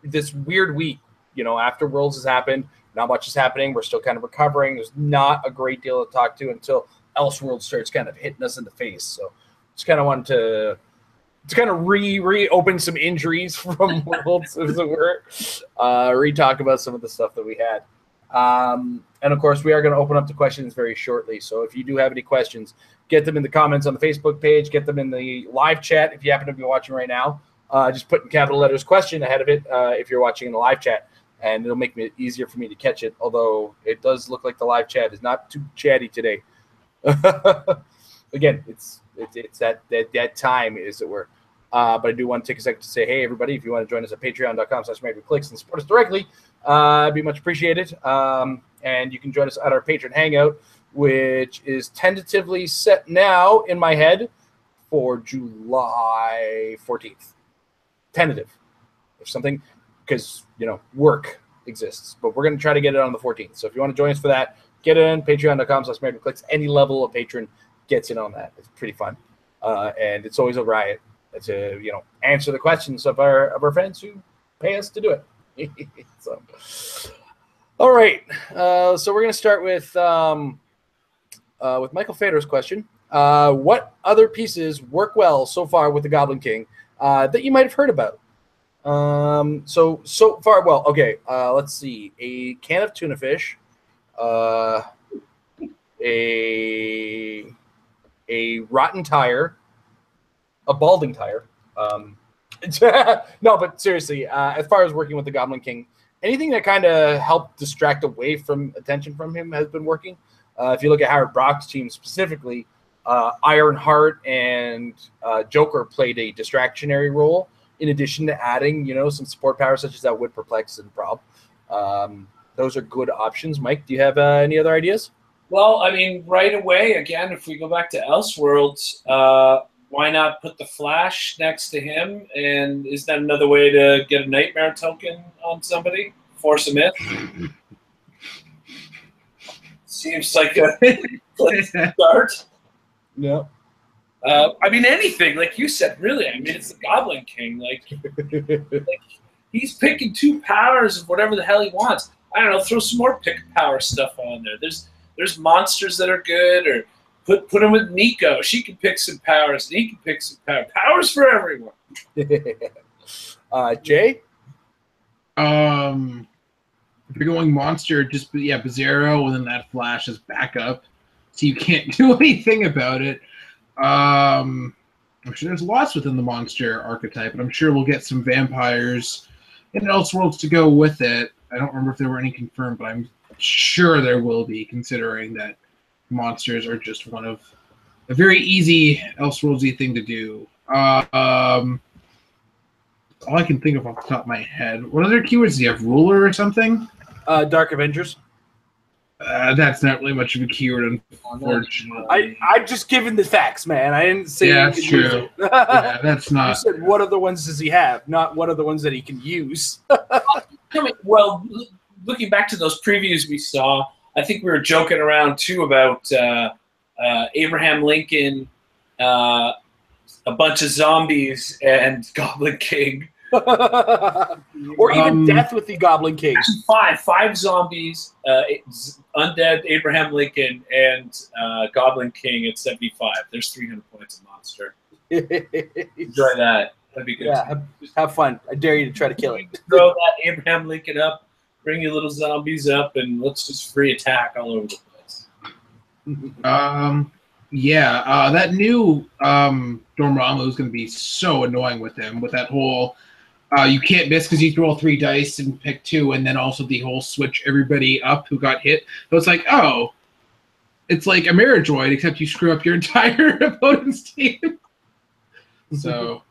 A: this weird week. After Worlds has happened, not much is happening. We're still kind of recovering. There's not a great deal to talk to until Elseworlds starts kind of hitting us in the face. So just kind of wanted to kind of reopen some injuries from Worlds, as it were. Re-talk about some of the stuff that we had. And, of course, we are going to open up the questions very shortly. So if you do have any questions, get them in the comments on the Facebook page. Get them in the live chat if you happen to be watching right now. Just put in capital letters question ahead of it if you're watching in the live chat. And it'll make it easier for me to catch it, although it does look like the live chat is not too chatty today. Again, it's that time, as it were. But I do want to take a second to say, hey, everybody, if you want to join us at patreon.com/Clixed and support us directly, it'd be much appreciated. And you can join us at our Patreon Hangout, which is tentatively set now in my head for July 14th. Tentative. If something, because, work exists. But we're going to try to get it on the 14th. So if you want to join us for that, get it in patreon.com/Clixed. Any level of patron gets in on that. It's pretty fun. And it's always a riot to answer the questions of our friends who pay us to do it. So, all right. So we're going to start with Michael Federer's question. What other pieces work well so far with the Goblin King that you might have heard about? So far, well, okay. Let's see. A can of tuna fish. A rotten tire. A balding tire. No, but seriously, as far as working with the Goblin King, anything that kind of helped distract away from attention from him has been working. If you look at Howard Brock's team specifically, Ironheart and Joker played a distractionary role in addition to adding, some support power such as that would perplex and prob. Those are good options. Mike, do you have any other ideas?
C: Well, I mean, right away, again, if we go back to Elseworlds, why not put the Flash next to him? And is that another way to get a Nightmare token on somebody? Force a myth? Seems like a start.
A: Yeah.
C: I mean, anything, like you said, really. I mean, it's the Goblin King. Like he's picking 2 powers of whatever the hell he wants. I don't know, throw some more pick power stuff on there. There's monsters that are good, or put him with Nico. She can pick some powers, and he can pick some power. Powers for everyone.
A: Jay?
B: If you're going monster, just Bizarro, and then that Flash is backup, so you can't do anything about it. I'm sure there's lots within the monster archetype, but I'm sure we'll get some vampires and Elseworlds to go with it. I don't remember if there were any confirmed, but I'm sure there will be, considering that monsters are just one of a very easy Elseworlds-y thing to do. All I can think of off the top of my head. What other keywords do you have? Ruler or something?
A: Dark Avengers.
B: That's not really much of a keyword, unfortunately.
A: I'm just giving the facts, man. I didn't say.
B: Yeah, that's true. Yeah, that's not.
A: You said what other ones does he have, not what are the ones that he can use.
C: Well, looking back to those previews we saw, I think we were joking around too about Abraham Lincoln, a bunch of zombies, and Goblin King.
A: Or even Death with the Goblin King.
C: Five zombies, undead Abraham Lincoln, and Goblin King at 75. There's 300 points a monster. Enjoy that. That'd be good.
A: Yeah, have fun. I dare you to try to kill it.
C: Throw that Abraham Lincoln up, bring your little zombies up, and let's just free attack all over the place.
B: That new Dormammu is going to be so annoying with him, with that whole you can't miss because you throw 3 dice and pick 2, and then also the whole switch everybody up who got hit. So it's like, oh, it's like a mirror droid, except you screw up your entire opponent's team. So,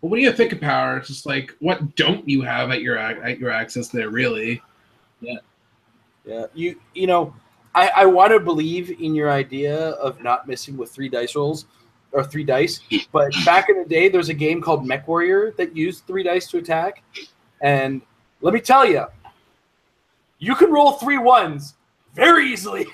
B: well, when you have pick a power, it's just like, what don't you have at your access there, really?
A: Yeah. You know, I want to believe in your idea of not missing with 3 dice rolls or 3 dice, but back in the day, there's a game called Mech Warrior that used 3 dice to attack, and let me tell you, you can roll 3 1s very easily.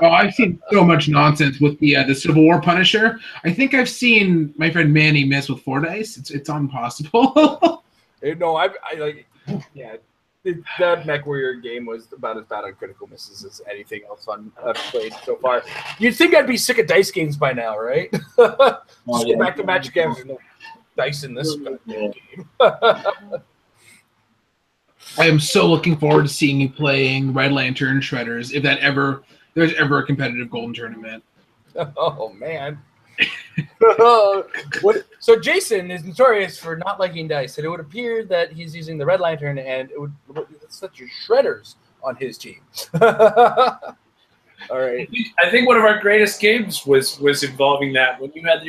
B: Oh, I've seen so much nonsense with the Civil War Punisher. I think I've seen my friend Manny miss with 4 dice. It's impossible.
A: No, I like, yeah. That MechWarrior game was about as bad on critical misses as anything else I've played so far. You'd think I'd be sick of dice games by now, right? Just go back to Magic games. There's no dice in this game.
B: I am so looking forward to seeing you playing Red Lantern Shredders if there's ever a competitive Golden tournament.
A: Oh man. So Jason is notorious for not liking dice, and it would appear that he's using the Red Lantern, and it would set your shredders on his team. All right.
C: I think one of our greatest games was involving that when you had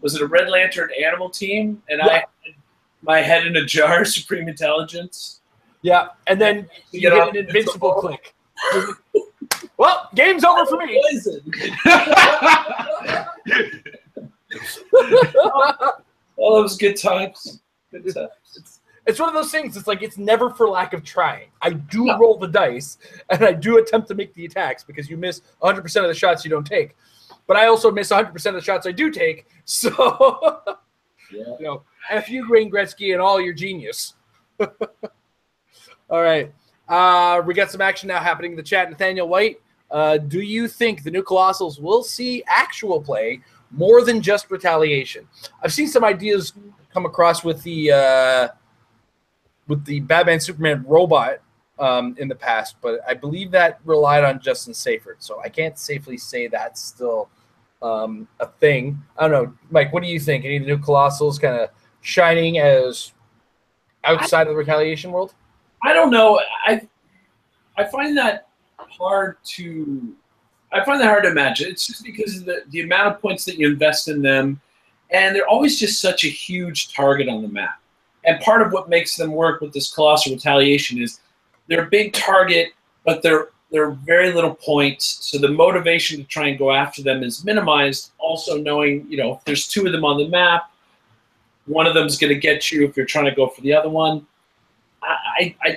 C: was it a Red Lantern animal team, and I had my head in a jar, Supreme Intelligence.
A: Yeah, and then you get an invincible click. Well, game's over for me.
C: All those good times. Good times.
A: It's one of those things. It's like it's never for lack of trying. I do roll the dice, and I do attempt to make the attacks because you miss 100% of the shots you don't take. But I also miss 100% of the shots I do take. So, you know, F you, Wayne Gretzky, and all your genius. All right. We got some action now happening in the chat. Nathaniel White, do you think the new Colossals will see actual play more than just retaliation? I've seen some ideas come across with the Batman Superman robot in the past, but I believe that relied on Justin Safert, so I can't safely say that's still a thing. I don't know, Mike. What do you think? Any of the new Colossals kind of shining as outside of the retaliation world?
C: I don't know. I find that hard to imagine. It's just because of the amount of points that you invest in them, and they're always just such a huge target on the map. And part of what makes them work with this Colossal Retaliation is they're a big target, but they're very little points, so the motivation to try and go after them is minimized. Also knowing, if there's 2 of them on the map, one of them's going to get you if you're trying to go for the other one. I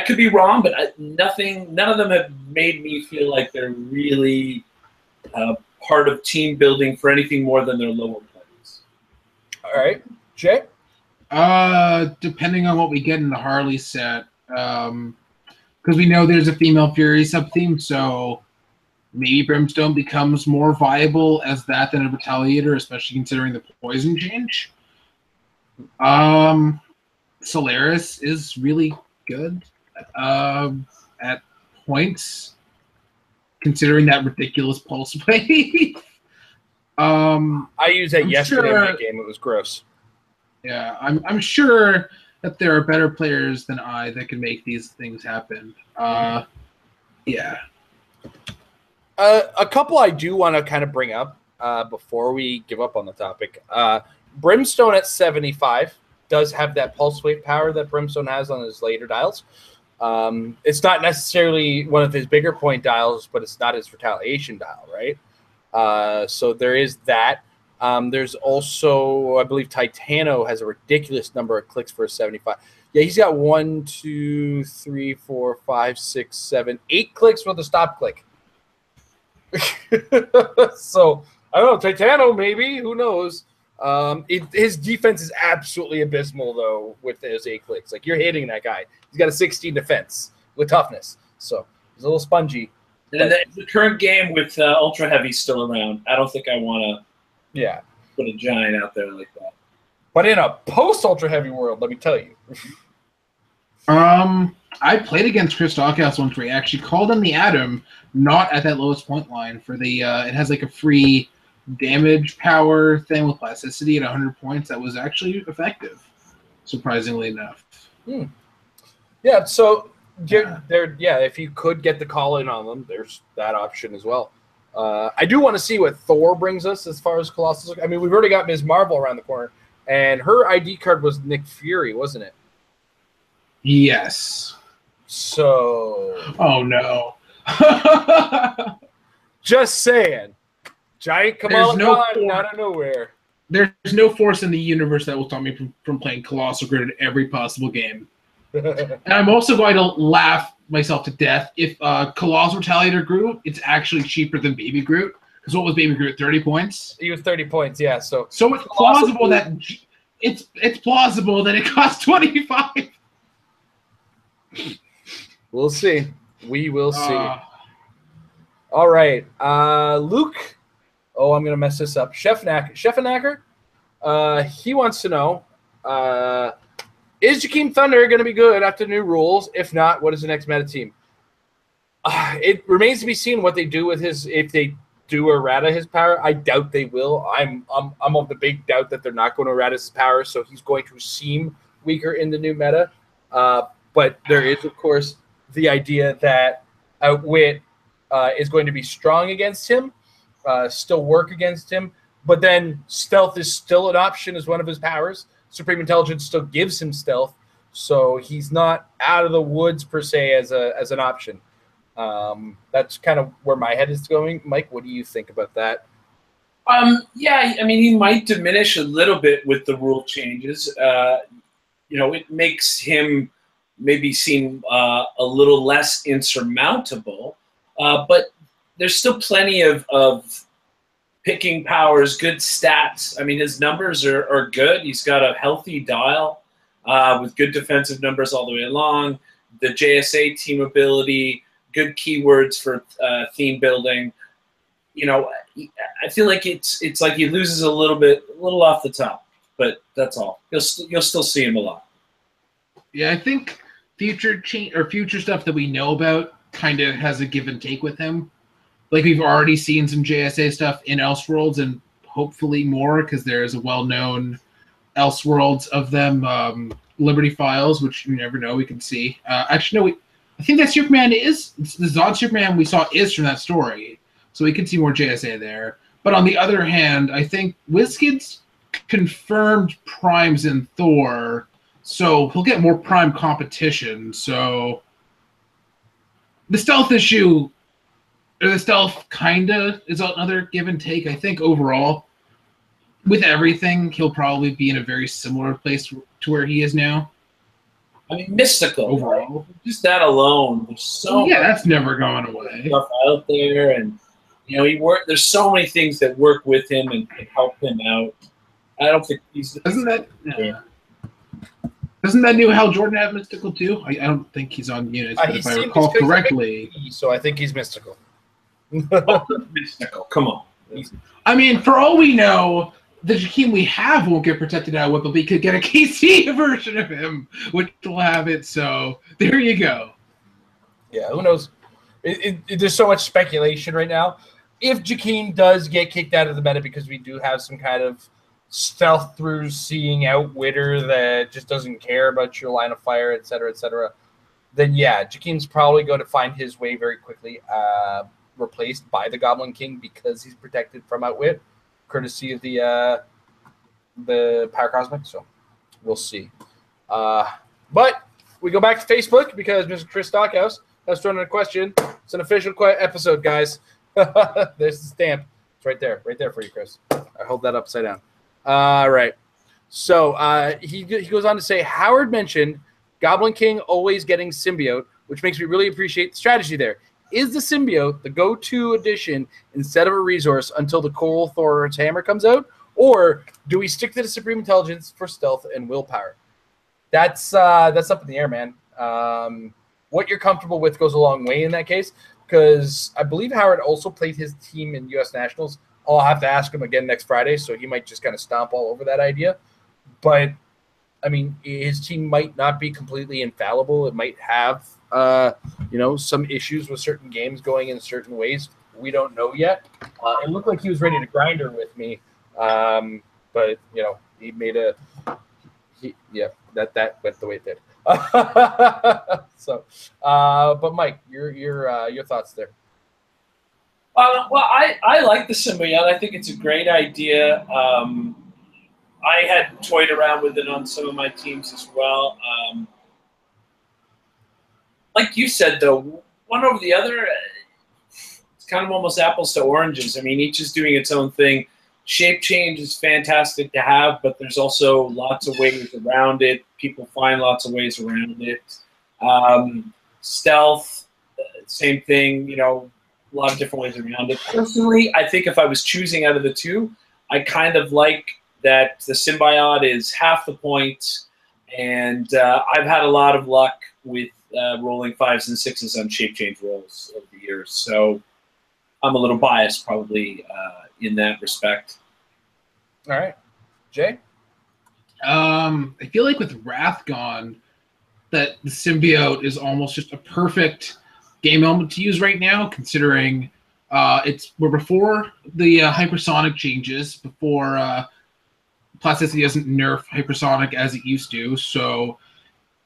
C: could be wrong, but none of them have made me feel like they're really part of team building for anything more than their lower plays.
A: All right, Jay?
B: Depending on what we get in the Harley set, because we know there's a female Fury sub-theme, so maybe Brimstone becomes more viable as that than a Retaliator, especially considering the poison change. Solaris is really good at points, considering that ridiculous pulse wave.
A: I used that yesterday in my game. It was gross.
B: Yeah, I'm sure that there are better players than I that can make these things happen. Yeah.
A: A couple I do want to kind of bring up before we give up on the topic. Brimstone at 75 does have that pulse wave power that Brimstone has on his later dials. It's not necessarily one of his bigger point dials, but it's not his retaliation dial, right? So there is that. There's also, I believe, Titano has a ridiculous number of clicks for a 75. Yeah, he's got 1, 2, 3, 4, 5, 6, 7, 8 clicks with a stop click. So I don't know, Titano maybe, who knows? His defense is absolutely abysmal though with those 8 clicks. Like, you're hitting that guy. He's got a 16 defense with toughness, so he's a little spongy.
C: And the current game with Ultra Heavy still around, I don't think I want to put a giant out there like that.
A: But in a post Ultra Heavy world, let me tell you.
B: I played against Chris Stockhouse once where he actually called in the Atom, not at that lowest point line for the it has like a free damage power thing with plasticity at 100 points that was actually effective, surprisingly enough.
A: Yeah, so if you could get the call in on them, there's that option as well. I do want to see what Thor brings us as far as Colossus. I mean, we've already got Ms. Marvel around the corner, and her ID card was Nick Fury, wasn't it?
B: Yes.
A: So.
B: Oh no.
A: Just saying. Giant Kamala Khan out of nowhere.
B: There's no force in the universe that will stop me from playing Colossal Grid in every possible game. And I'm also going to laugh myself to death. If Colossal Retaliator grew, it's actually cheaper than Baby Groot. Because what was Baby Groot? 30 points.
A: He was 30 points. Yeah. So
B: it's plausible that it's plausible that it costs 25.
A: We'll see. We will see. All right, Luke. Oh, I'm gonna mess this up. Scheffenacker. He wants to know: is Jakeem Thunder going to be good after the new rules? If not, what is the next meta team? It remains to be seen what they do with his. If they do errata his power, I doubt they will. I'm of the big doubt that they're not going to errata his power, so he's going to seem weaker in the new meta. But there is, of course, the idea that Outwit is going to be strong against him, still work against him, but then stealth is still an option as one of his powers. Supreme Intelligence still gives him stealth, so he's not out of the woods per se as an option. That's kind of where my head is going. Mike, what do you think about that?
C: Yeah, I mean, he might diminish a little bit with the rule changes. It makes him maybe seem a little less insurmountable, but there's still plenty of picking powers, good stats. I mean, his numbers are good. He's got a healthy dial with good defensive numbers all the way along. The JSA team ability, good keywords for theme building. I feel like it's like he loses a little off the top, but that's all. You'll still see him a lot.
B: Yeah, I think future stuff that we know about kind of has a give and take with him. Like, we've already seen some JSA stuff in Elseworlds, and hopefully more, because there's a well-known Elseworlds of them, Liberty Files, which you never know, we can see. Actually, no, I think that Superman the Zod Superman we saw is from that story, so we can see more JSA there. But on the other hand, I think WizKids confirmed Primes in Thor, so he'll get more Prime competition. So the stealth issue, or the stealth kinda is another give and take. I think overall, with everything, he'll probably be in a very similar place to where he is now.
C: I mean, mystical overall. Right? Just that alone, there's so
B: that's never going away.
C: Stuff out there, and there's so many things that work with him and help him out. I don't think he's.
B: Doesn't that new Hal Jordan have mystical too? I don't think he's on units, but if I recall correctly,
A: so I think he's mystical.
C: Mystical, come on.
B: I mean, for all we know, the Jakeem we have won't get protected out of it, but we could get a KC version of him, which will have it. So there you go.
A: Yeah, who knows? There's so much speculation right now. If Jakeem does get kicked out of the meta because we do have some kind of stealth through seeing outwitter that just doesn't care about your line of fire, et cetera, then yeah, Jakeem's probably going to find his way very quickly, replaced by the Goblin King because he's protected from outwit, courtesy of the Power Cosmic. So we'll see. But we go back to Facebook because Mr. Chris Stockhouse has thrown in a question. It's an official episode, guys. There's the stamp. It's right there for you, Chris. I hold that upside down. All right. So he goes on to say, Howard mentioned Goblin King always getting symbiote, which makes me really appreciate the strategy there. Is the symbiote the go-to addition instead of a resource until the Coral Thor's hammer comes out? Or do we stick to the Supreme Intelligence for stealth and willpower? That's up in the air, man. What you're comfortable with goes a long way in that case, because I believe Howard also played his team in U.S. Nationals. I'll have to ask him again next Friday, so he might just kind of stomp all over that idea. But, I mean, his team might not be completely infallible. It might have, some issues with certain games going in certain ways. We don't know yet. It looked like he was ready to grinder with me, but, he made that went the way it did. So, but Mike, your thoughts there.
C: Well, I like the symbiote. I think it's a great idea. I had toyed around with it on some of my teams as well. Like you said, though, one over the other, it's kind of almost apples to oranges. I mean, each is doing its own thing. shape change is fantastic to have, but there's also lots of ways around it. People find lots of ways around it. Stealth, same thing, you know, a lot of different ways around it. Personally, I think if I was choosing out of the two, I kind of like that the symbiote is half the point, and I've had a lot of luck with rolling 5s and 6s on shape change rolls over the years, so I'm a little biased probably in that respect.
A: All right. Jay?
B: I feel like with Wrath gone, that the symbiote is almost just a perfect game element to use right now, considering we're before the hypersonic changes, before plasticity doesn't nerf hypersonic as it used to. So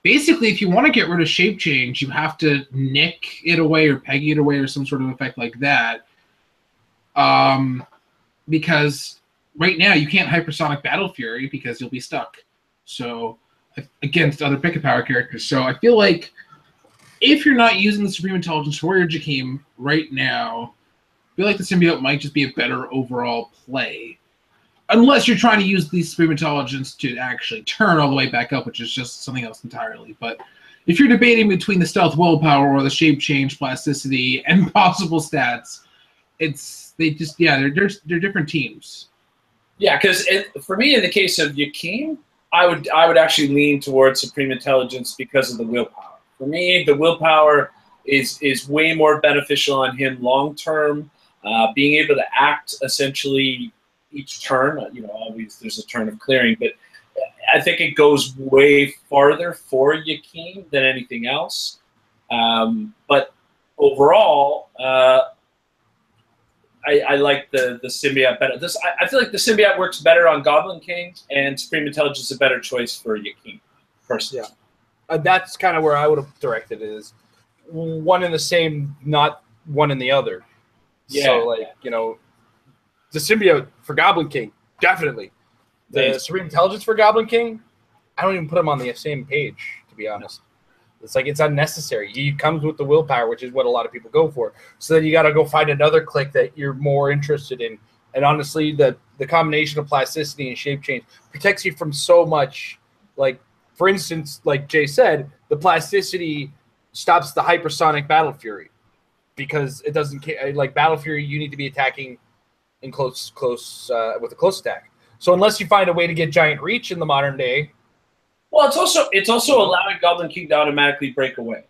B: basically, if you want to get rid of shape change, you have to nick it away or peg it away or some sort of effect like that. Because right now you can't hypersonic Battle Fury because you'll be stuck. So against other pick a power characters. So I feel like if you're not using the Supreme Intelligence for your Jakeem right now, I feel like the symbiote might just be a better overall play. Unless you're trying to use the Supreme Intelligence to actually turn all the way back up, which is just something else entirely. But if you're debating between the stealth willpower or the shape change, plasticity, and possible stats, they're different teams.
C: Yeah, because for me, in the case of Jakeem, I would actually lean towards Supreme Intelligence because of the willpower. For me, the willpower is way more beneficial on him long term. Being able to act essentially each turn, you know, always there's a turn of clearing, but I think it goes way farther for Jakeem than anything else. But overall, I like the symbiote better. I feel like the symbiote works better on Goblin King, and Supreme Intelligence is a better choice for Jakeem, personally.
A: Yeah. That's kind of where I would have directed it, is one in the same, not one in the other.
C: Yeah.
A: So, like, you know, the symbiote for Goblin King, definitely. The Supreme Intelligence for Goblin King, I don't even put him on the same page, to be honest. It's like it's unnecessary. He comes with the willpower, which is what a lot of people go for. So then you got to go find another click that you're more interested in. And honestly, the combination of plasticity and shape change protects you from so much. Like, for instance, like Jay said, the plasticity stops the hypersonic Battle Fury because it doesn't like Battle Fury. You need to be attacking in close with a close attack. So unless you find a way to get giant reach in the modern day.
C: Well, it's also allowing Goblin King to automatically break away.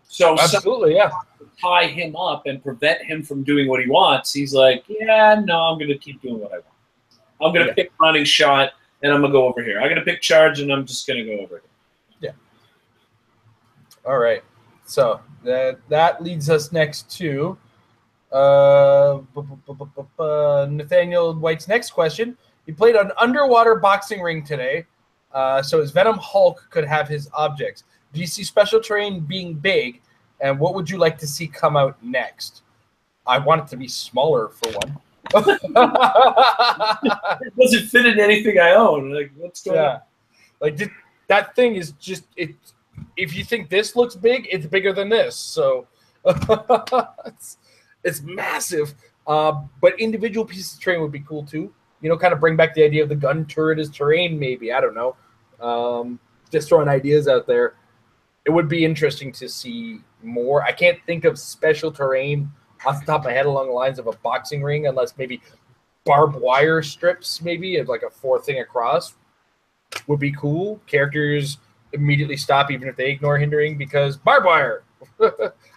C: So
A: absolutely, yeah.
C: To tie him up and prevent him from doing what he wants. He's like, yeah, no, I'm going to keep doing what I want. I'm going to pick running shot, and I'm going to go over here. I'm going to pick charge, and I'm just going to go over here.
A: Yeah. All right. So that leads us next to Nathaniel White's next question. He played an underwater boxing ring today, so his Venom Hulk could have his objects. Do you see special terrain being big, and what would you like to see come out next? I want it to be smaller, for one.
C: It doesn't fit in anything I own. Like, what's going on?
A: Like, that thing is just it. If you think this looks big, it's bigger than this. So it's massive. But individual pieces of terrain would be cool too. You know, kind of bring back the idea of the gun turret as terrain, maybe. I don't know. Just throwing ideas out there. It would be interesting to see more. I can't think of special terrain off the top of my head along the lines of a boxing ring, unless maybe barbed wire strips, maybe, of like a 4th thing across would be cool. Characters immediately stop even if they ignore hindering because barbed wire.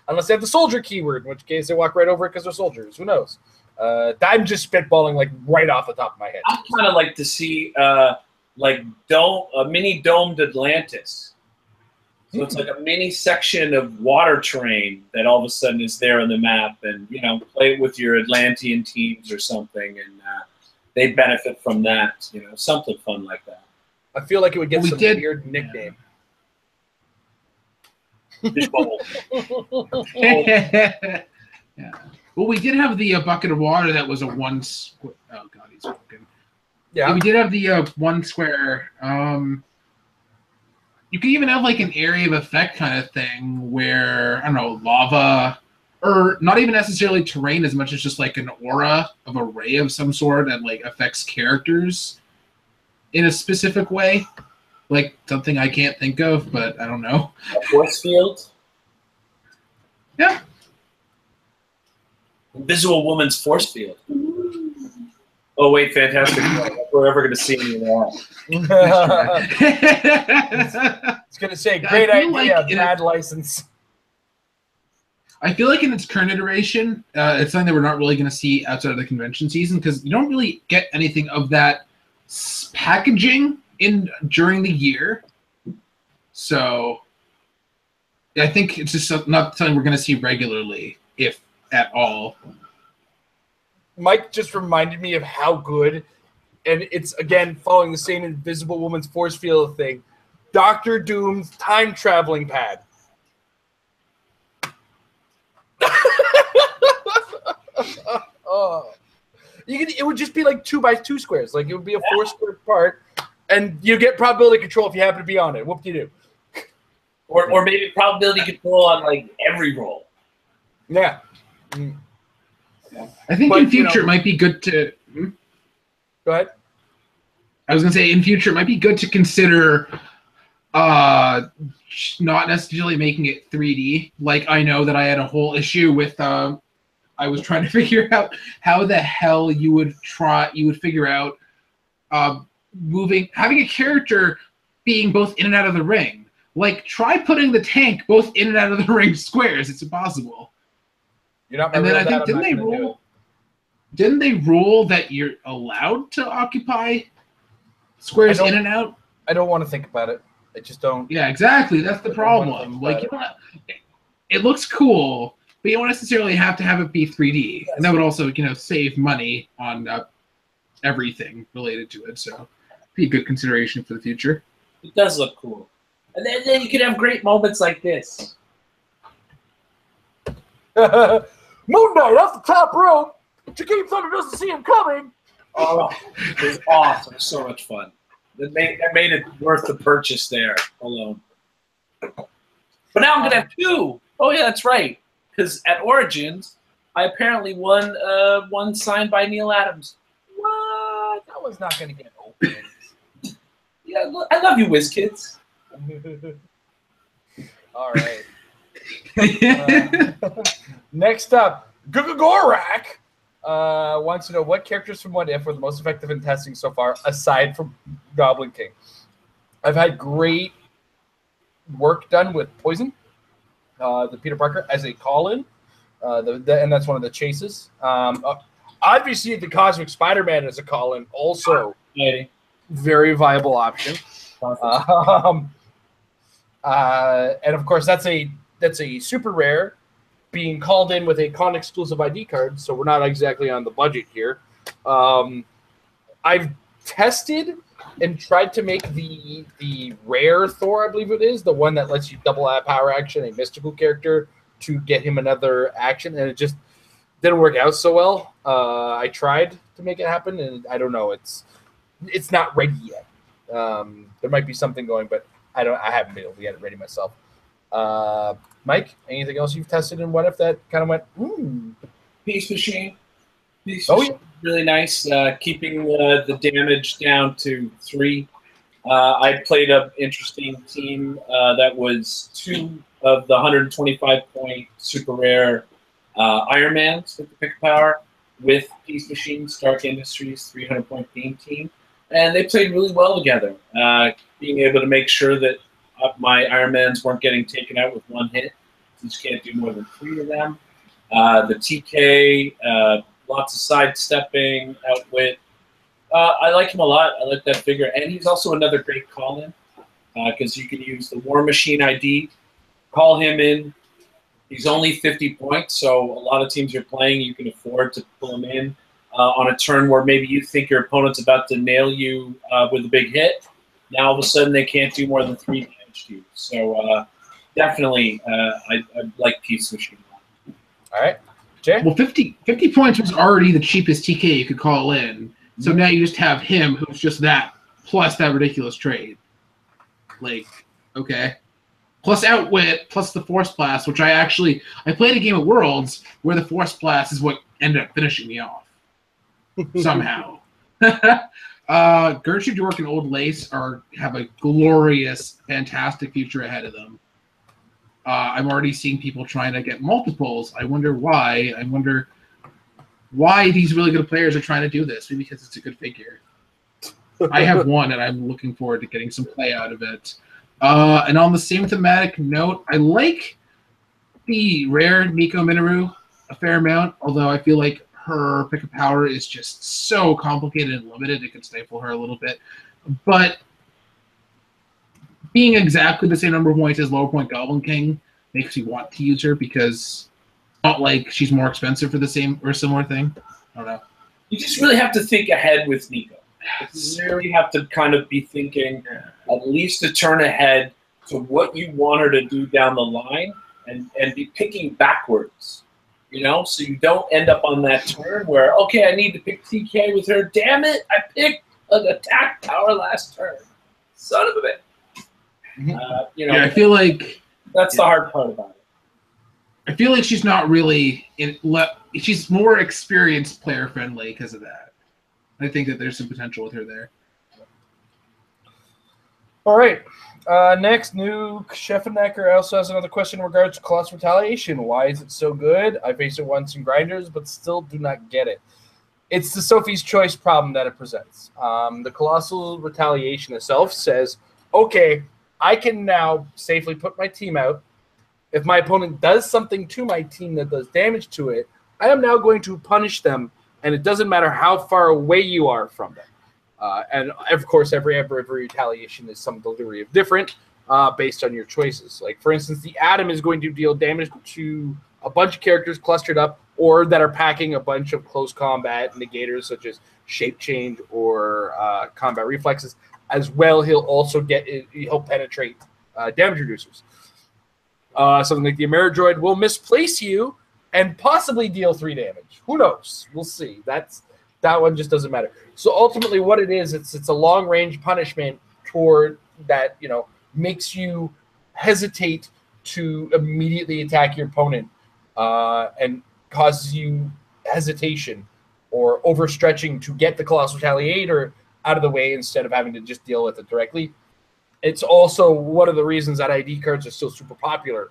A: Unless they have the soldier keyword, in which case they walk right over it because they're soldiers. Who knows? I'm just spitballing like right off the top of my head.
C: I'd kind of like to see like a mini domed Atlantis. So it's like a mini section of water terrain that all of a sudden is there on the map, and you know, play it with your Atlantean teams or something, and they benefit from that. You know, something fun like that.
A: I feel like it would get some weird nickname.
B: Yeah. Well, we did have the bucket of water that was a one. Oh God, he's broken. Yeah, we did have the 1 square. You could even have like an area of effect kind of thing where, I don't know, lava or not even necessarily terrain as much as just like an aura of a ray of some sort that like affects characters in a specific way. Like something I can't think of, but I don't know.
C: A force field?
B: Yeah.
C: Invisible Woman's force field. Oh wait, fantastic! We're ever going to see any of that.
A: It's going to say, great idea, like bad license.
B: I feel like in its current iteration, it's something that we're not really going to see outside of the convention season because you don't really get anything of that packaging during the year. So I think it's just not something we're going to see regularly, if at all.
A: Mike just reminded me of how good, and it's, again, following the same Invisible Woman's force field thing, Doctor Doom's time-traveling pad. Oh. It would just be like 2x2 squares. Like, it would be a 4-square part, and you get probability control if you happen to be on it. Whoop-de-doo.
C: Or maybe probability control on, like, every roll.
A: Yeah.
B: I think in future it might be good to...
A: Go ahead.
B: I was going to say, in future, it might be good to consider not necessarily making it 3D. Like, I know that I had a whole issue with... I was trying to figure out how the hell you would figure out having a character being both in and out of the ring. Like, try putting the tank both in and out of the ring squares. It's impossible.
A: You're not.
B: And then I think didn't they rule that you're allowed to occupy squares in and out?
A: I don't want to think about it. I just don't.
B: Yeah, exactly. That's the problem. Like, it looks cool, but you don't necessarily have to have it be 3D, and that would also, save money on everything related to it. So, be a good consideration for the future.
C: It does look cool, and then you can have great moments like this.
A: Moon Knight off the top rope. Jakeem Thunder doesn't see him coming.
C: Oh, it was awesome. It was so much fun. That made it worth the purchase there alone. But now I'm going to have two. Oh, yeah, that's right. Because at Origins, I apparently won one signed by Neil Adams.
A: What? That was not going to get opened.
C: Yeah, I love you, WizKids.
A: All right. Next up, Gorak wants to know what characters from What If were the most effective in testing so far, aside from Goblin King. I've had great work done with Poison, the Peter Parker, as a call-in, and that's one of the chases. Obviously, the Cosmic Spider-Man as a call-in, also very viable option. And of course, that's a super rare, being called in with a con-exclusive ID card, so we're not exactly on the budget here. I've tested and tried to make the rare Thor, I believe it is, the one that lets you double power action a mystical character to get him another action, and it just didn't work out so well. I tried to make it happen, and I don't know. It's not ready yet. There might be something going, but I haven't been able to get it ready myself. Mike, anything else you've tested in What If that kind of went,
C: Peace Machine. Yeah. Really nice. Keeping the damage down to 3. I played an interesting team that was 2 of the 125-point super rare Iron Mans with the pick power with Peace Machine, Stark Industries, 300-point theme team. And they played really well together, being able to make sure that my Iron Mans weren't getting taken out with one hit. You just can't do more than 3 of them. The TK, lots of sidestepping, outwit. I like him a lot. I like that figure. And he's also another great call-in because you can use the War Machine ID, call him in. He's only 50 points, so a lot of teams you're playing, you can afford to pull him in on a turn where maybe you think your opponent's about to nail you with a big hit. Now all of a sudden they can't do more than 3 damage to you. So definitely I like Peace Machine.
A: All right. Jay?
B: Well, 50 points was already the cheapest TK you could call in. So now you just have him, who's just that, plus that ridiculous trade. Like, okay. plus Outwit, plus the Force Blast, which I played a game at Worlds where the Force Blast is what ended up finishing me off somehow. Gertrude York and Old Lace have a glorious, fantastic future ahead of them. I'm already seeing people trying to get multiples. I wonder why. I wonder why these really good players are trying to do this. Maybe because it's a good figure. I have one, and I'm looking forward to getting some play out of it. And on the same thematic note, I like the rare Miko Minoru a fair amount, although I feel like her pick of power is just so complicated and limited, it could stifle her a little bit. But being exactly the same number of points as lower point Goblin King makes you want to use her because it's not like she's more expensive for the same or similar thing. I don't know.
C: You just really have to think ahead with Nico. You really have to kind of be thinking at least a turn ahead to what you want her to do down the line and be picking backwards, you know, so you don't end up on that turn where, okay, I need to pick TK with her. Damn it, I picked an attack power last turn. Son of a bitch. You know,
B: yeah, I feel like
C: that's the hard part about it.
B: I feel like she's not really she's more experienced player friendly because of that. I think that there's some potential with her there.
A: All right. Next, new Chefenecker also has another question in regards to Colossus Retaliation. Why is it so good? I faced it once in Grinders, but still do not get it. It's the Sophie's Choice problem that it presents. The Colossal Retaliation itself says, okay, I can now safely put my team out. If my opponent does something to my team that does damage to it, I am now going to punish them, and it doesn't matter how far away you are from them. And, of course, every retaliation is some degree of different based on your choices. Like, for instance, the Atom is going to deal damage to a bunch of characters clustered up or that are packing a bunch of close combat negators such as Shape Change or Combat Reflexes. As well, he'll penetrate damage reducers. Something like the Ameridroid will misplace you and possibly deal 3 damage. Who knows? We'll see. That one just doesn't matter. So ultimately what it is, it's a long-range punishment toward that, you know, makes you hesitate to immediately attack your opponent and causes you hesitation or overstretching to get the Colossal Retaliator out of the way instead of having to just deal with it directly. It's also one of the reasons that ID cards are still super popular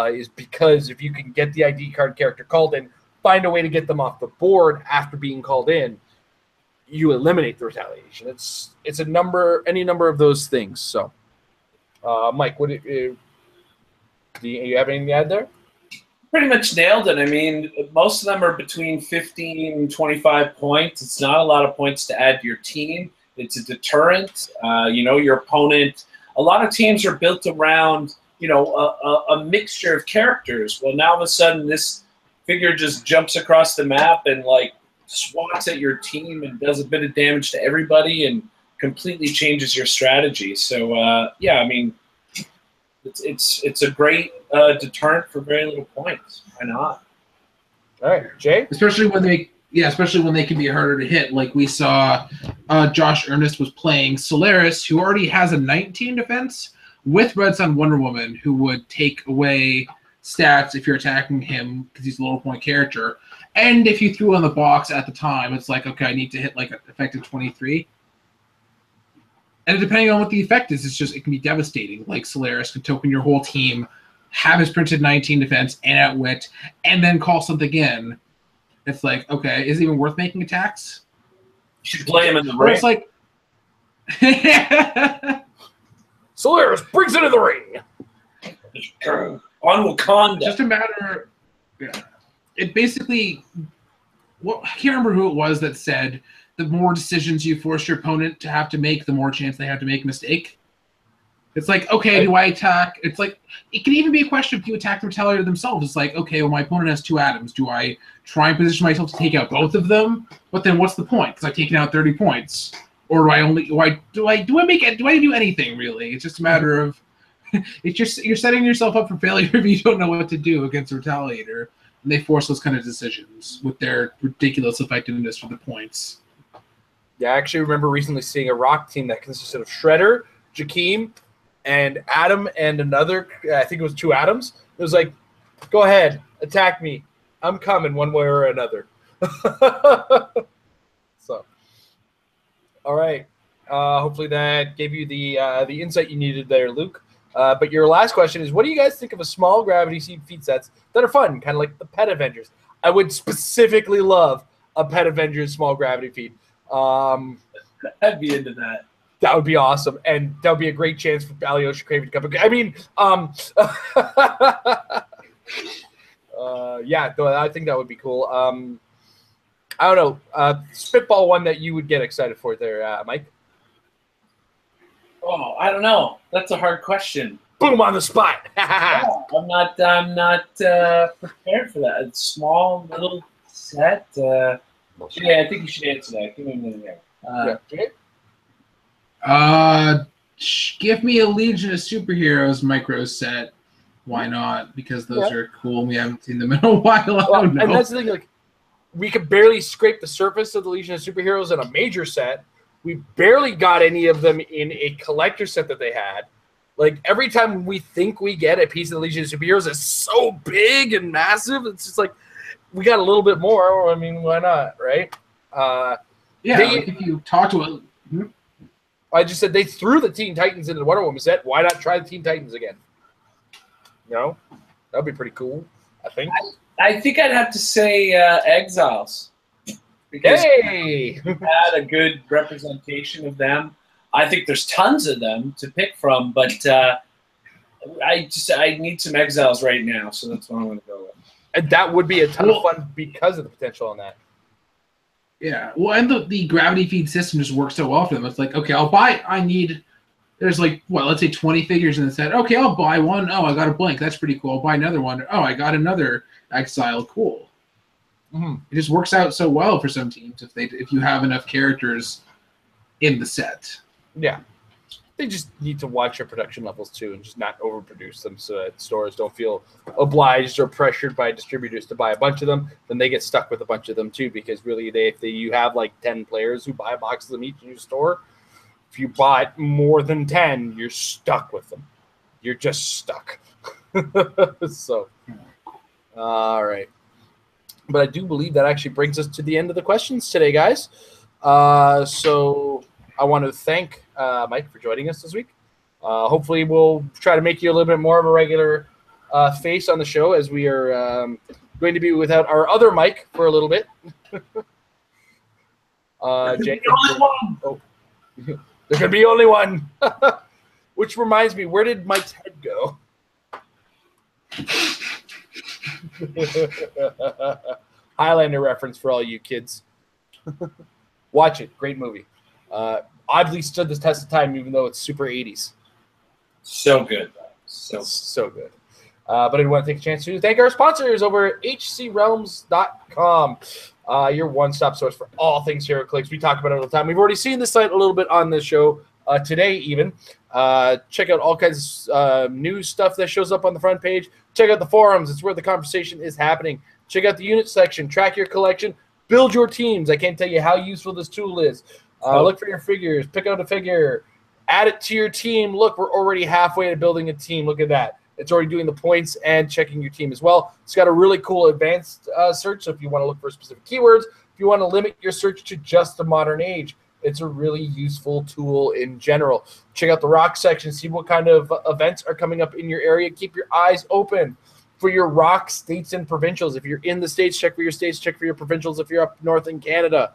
A: is because if you can get the ID card character called in, find a way to get them off the board after being called in, you eliminate the retaliation. It's any number of those things. So, Mike, do you have anything to add there?
C: Pretty much nailed it. I mean, most of them are between 15 and 25 points. It's not a lot of points to add to your team. It's a deterrent. You know, your opponent. A lot of teams are built around, you know, a mixture of characters. Well, now all of a sudden this figure just jumps across the map and like swats at your team and does a bit of damage to everybody and completely changes your strategy. So yeah, I mean, it's a great deterrent for very little points. Why not?
A: All right, Jay.
B: Especially when they can be harder to hit. Like we saw, Josh Ernest was playing Solaris, who already has a 19 defense with Red Sun Wonder Woman, who would take away stats if you're attacking him because he's a lower point character. And if you threw on the box at the time, it's like, okay, I need to hit like an effective 23. And depending on what the effect is, it can be devastating. Like Solaris can token your whole team, have his printed 19 defense and outwit, and then call something in. It's like, okay, is it even worth making attacks?
C: You should play him in the ring.
B: It's like
A: Solaris brings it to the ring.
C: On Wakanda.
B: Just a matter. Yeah. It basically. Well, I can't remember who it was that said the more decisions you force your opponent to have to make, the more chance they have to make a mistake. It's like, okay, do I attack? It's like, it can even be a question if you attack the Retaliator themselves. It's like, okay, well, my opponent has 2 atoms. Do I try and position myself to take out both of them? But then what's the point? Because I've taken out 30 points. Or do I do anything really? It's just a matter of it's just you're setting yourself up for failure if you don't know what to do against a Retaliator. And they force those kind of decisions with their ridiculous effectiveness for the points.
A: Yeah, I actually remember recently seeing a Rock team that consisted of Shredder, Jakeem, and Adam and another, I think it was 2 Adams, it was like, go ahead, attack me. I'm coming one way or another. So, all right. Hopefully that gave you the insight you needed there, Luke. But your last question is, what do you guys think of a small gravity feed sets that are fun, kind of like the Pet Avengers? I would specifically love a Pet Avengers small gravity feed.
C: I'd be into that.
A: That would be awesome, and that would be a great chance for Alyosha Craven to come. I mean, yeah, I think that would be cool. I don't know. Spitball one that you would get excited for there, Mike.
C: Oh, I don't know. That's a hard question.
A: Boom on the spot.
C: Yeah, I'm not prepared for that. A small little set. Yeah, I think you should answer that. Give me a minute there.
B: Give me a Legion of Superheroes micro set. Why not? Because those are cool. We haven't seen them in a while.
A: And that's the thing. Like, we could barely scrape the surface of the Legion of Superheroes in a major set. We barely got any of them in a collector set that they had. Like, every time we think we get a piece of the Legion of Superheroes, it's so big and massive. It's just like, we got a little bit more. I mean, why not, right?
B: Like if you talk to a...
A: I just said they threw the Teen Titans into the Wonder Woman set. Why not try the Teen Titans again? You know? That would be pretty cool, I think.
C: I think I'd have to say Exiles. Because we had a good representation of them. I think there's tons of them to pick from, but I need some Exiles right now, so that's what I'm going to go with.
A: And that would be a ton of fun because of the potential on that.
B: Yeah, well, and the gravity feed system just works so well for them. It's like, okay, there's like, let's say 20 figures in the set. Okay, I'll buy one. Oh, I got a blank. That's pretty cool. I'll buy another one. Oh, I got another Exile. Cool.
A: Mm-hmm.
B: It just works out so well for some teams if you have enough characters in the set.
A: Yeah. They just need to watch their production levels too and just not overproduce them so that stores don't feel obliged or pressured by distributors to buy a bunch of them. Then they get stuck with a bunch of them too, because really you have like 10 players who buy a box of them each in your store. If you bought more than 10, you're stuck with them. You're just stuck. So, all right. But I do believe that actually brings us to the end of the questions today, guys. So I want to thank Mike for joining us this week. Hopefully we'll try to make you a little bit more of a regular face on the show, as we are going to be without our other Mike for a little bit. Jake, there could be only one. Which reminds me, where did Mike's head go? Highlander reference for all you kids. Watch it. Great movie. Oddly stood the test of time, even though it's super 80s.
C: So good.
A: So good. But I want to take a chance to thank our sponsors over at hcrealms.com, your one-stop source for all things Heroclix. We talk about it all the time. We've already seen this site a little bit on this show today even. Check out all kinds of news stuff that shows up on the front page. Check out the forums. It's where the conversation is happening. Check out the unit section. Track your collection. Build your teams. I can't tell you how useful this tool is. Look for your figures. Pick out a figure. Add it to your team. Look, we're already halfway to building a team. Look at that. It's already doing the points and checking your team as well. It's got a really cool advanced search, so if you want to look for specific keywords, if you want to limit your search to just the modern age, it's a really useful tool in general. Check out the rock section. See what kind of events are coming up in your area. Keep your eyes open for your rock states and provincials. If you're in the States, check for your states. Check for your provincials if you're up north in Canada.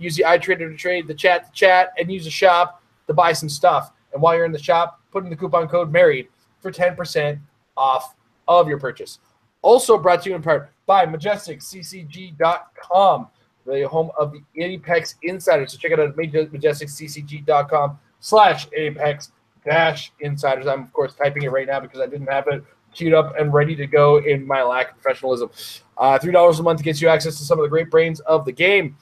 A: Use the iTrader to trade, the chat to chat, and use the shop to buy some stuff. And while you're in the shop, put in the coupon code MARRIED for 10% off of your purchase. Also brought to you in part by MajesticCCG.com, the home of the Apex Insiders. So check it out at MajesticCCG.com/Apex-Insiders. I'm, of course, typing it right now because I didn't have it queued up and ready to go in my lack of professionalism. $3 a month gets you access to some of the great brains of the game,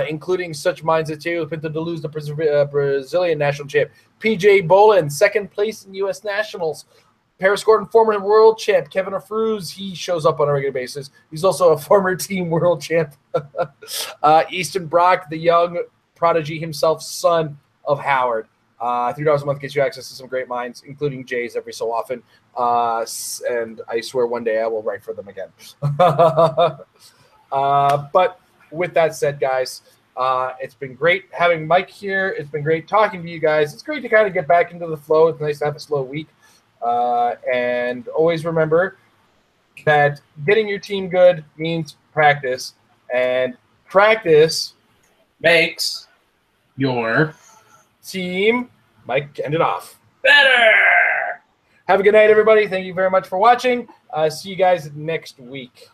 A: including such minds as Diego Pinto de Luz, the Brazilian national champ, PJ Bolin, second place in U.S. Nationals, Paris Gordon, former world champ, Kevin Afruz, he shows up on a regular basis. He's also a former team world champ. Easton Brock, the young prodigy himself, son of Howard. $3 a month gets you access to some great minds, including Jay's every so often. And I swear one day I will write for them again. But with that said, guys, it's been great having Mike here. It's been great talking to you guys. It's great to kind of get back into the flow. It's nice to have a slow week. And always remember that getting your team good means practice. And practice
C: makes
B: your
A: team. Mike, end it off.
C: better.
A: Have a good night, everybody. Thank you very much for watching. See you guys next week.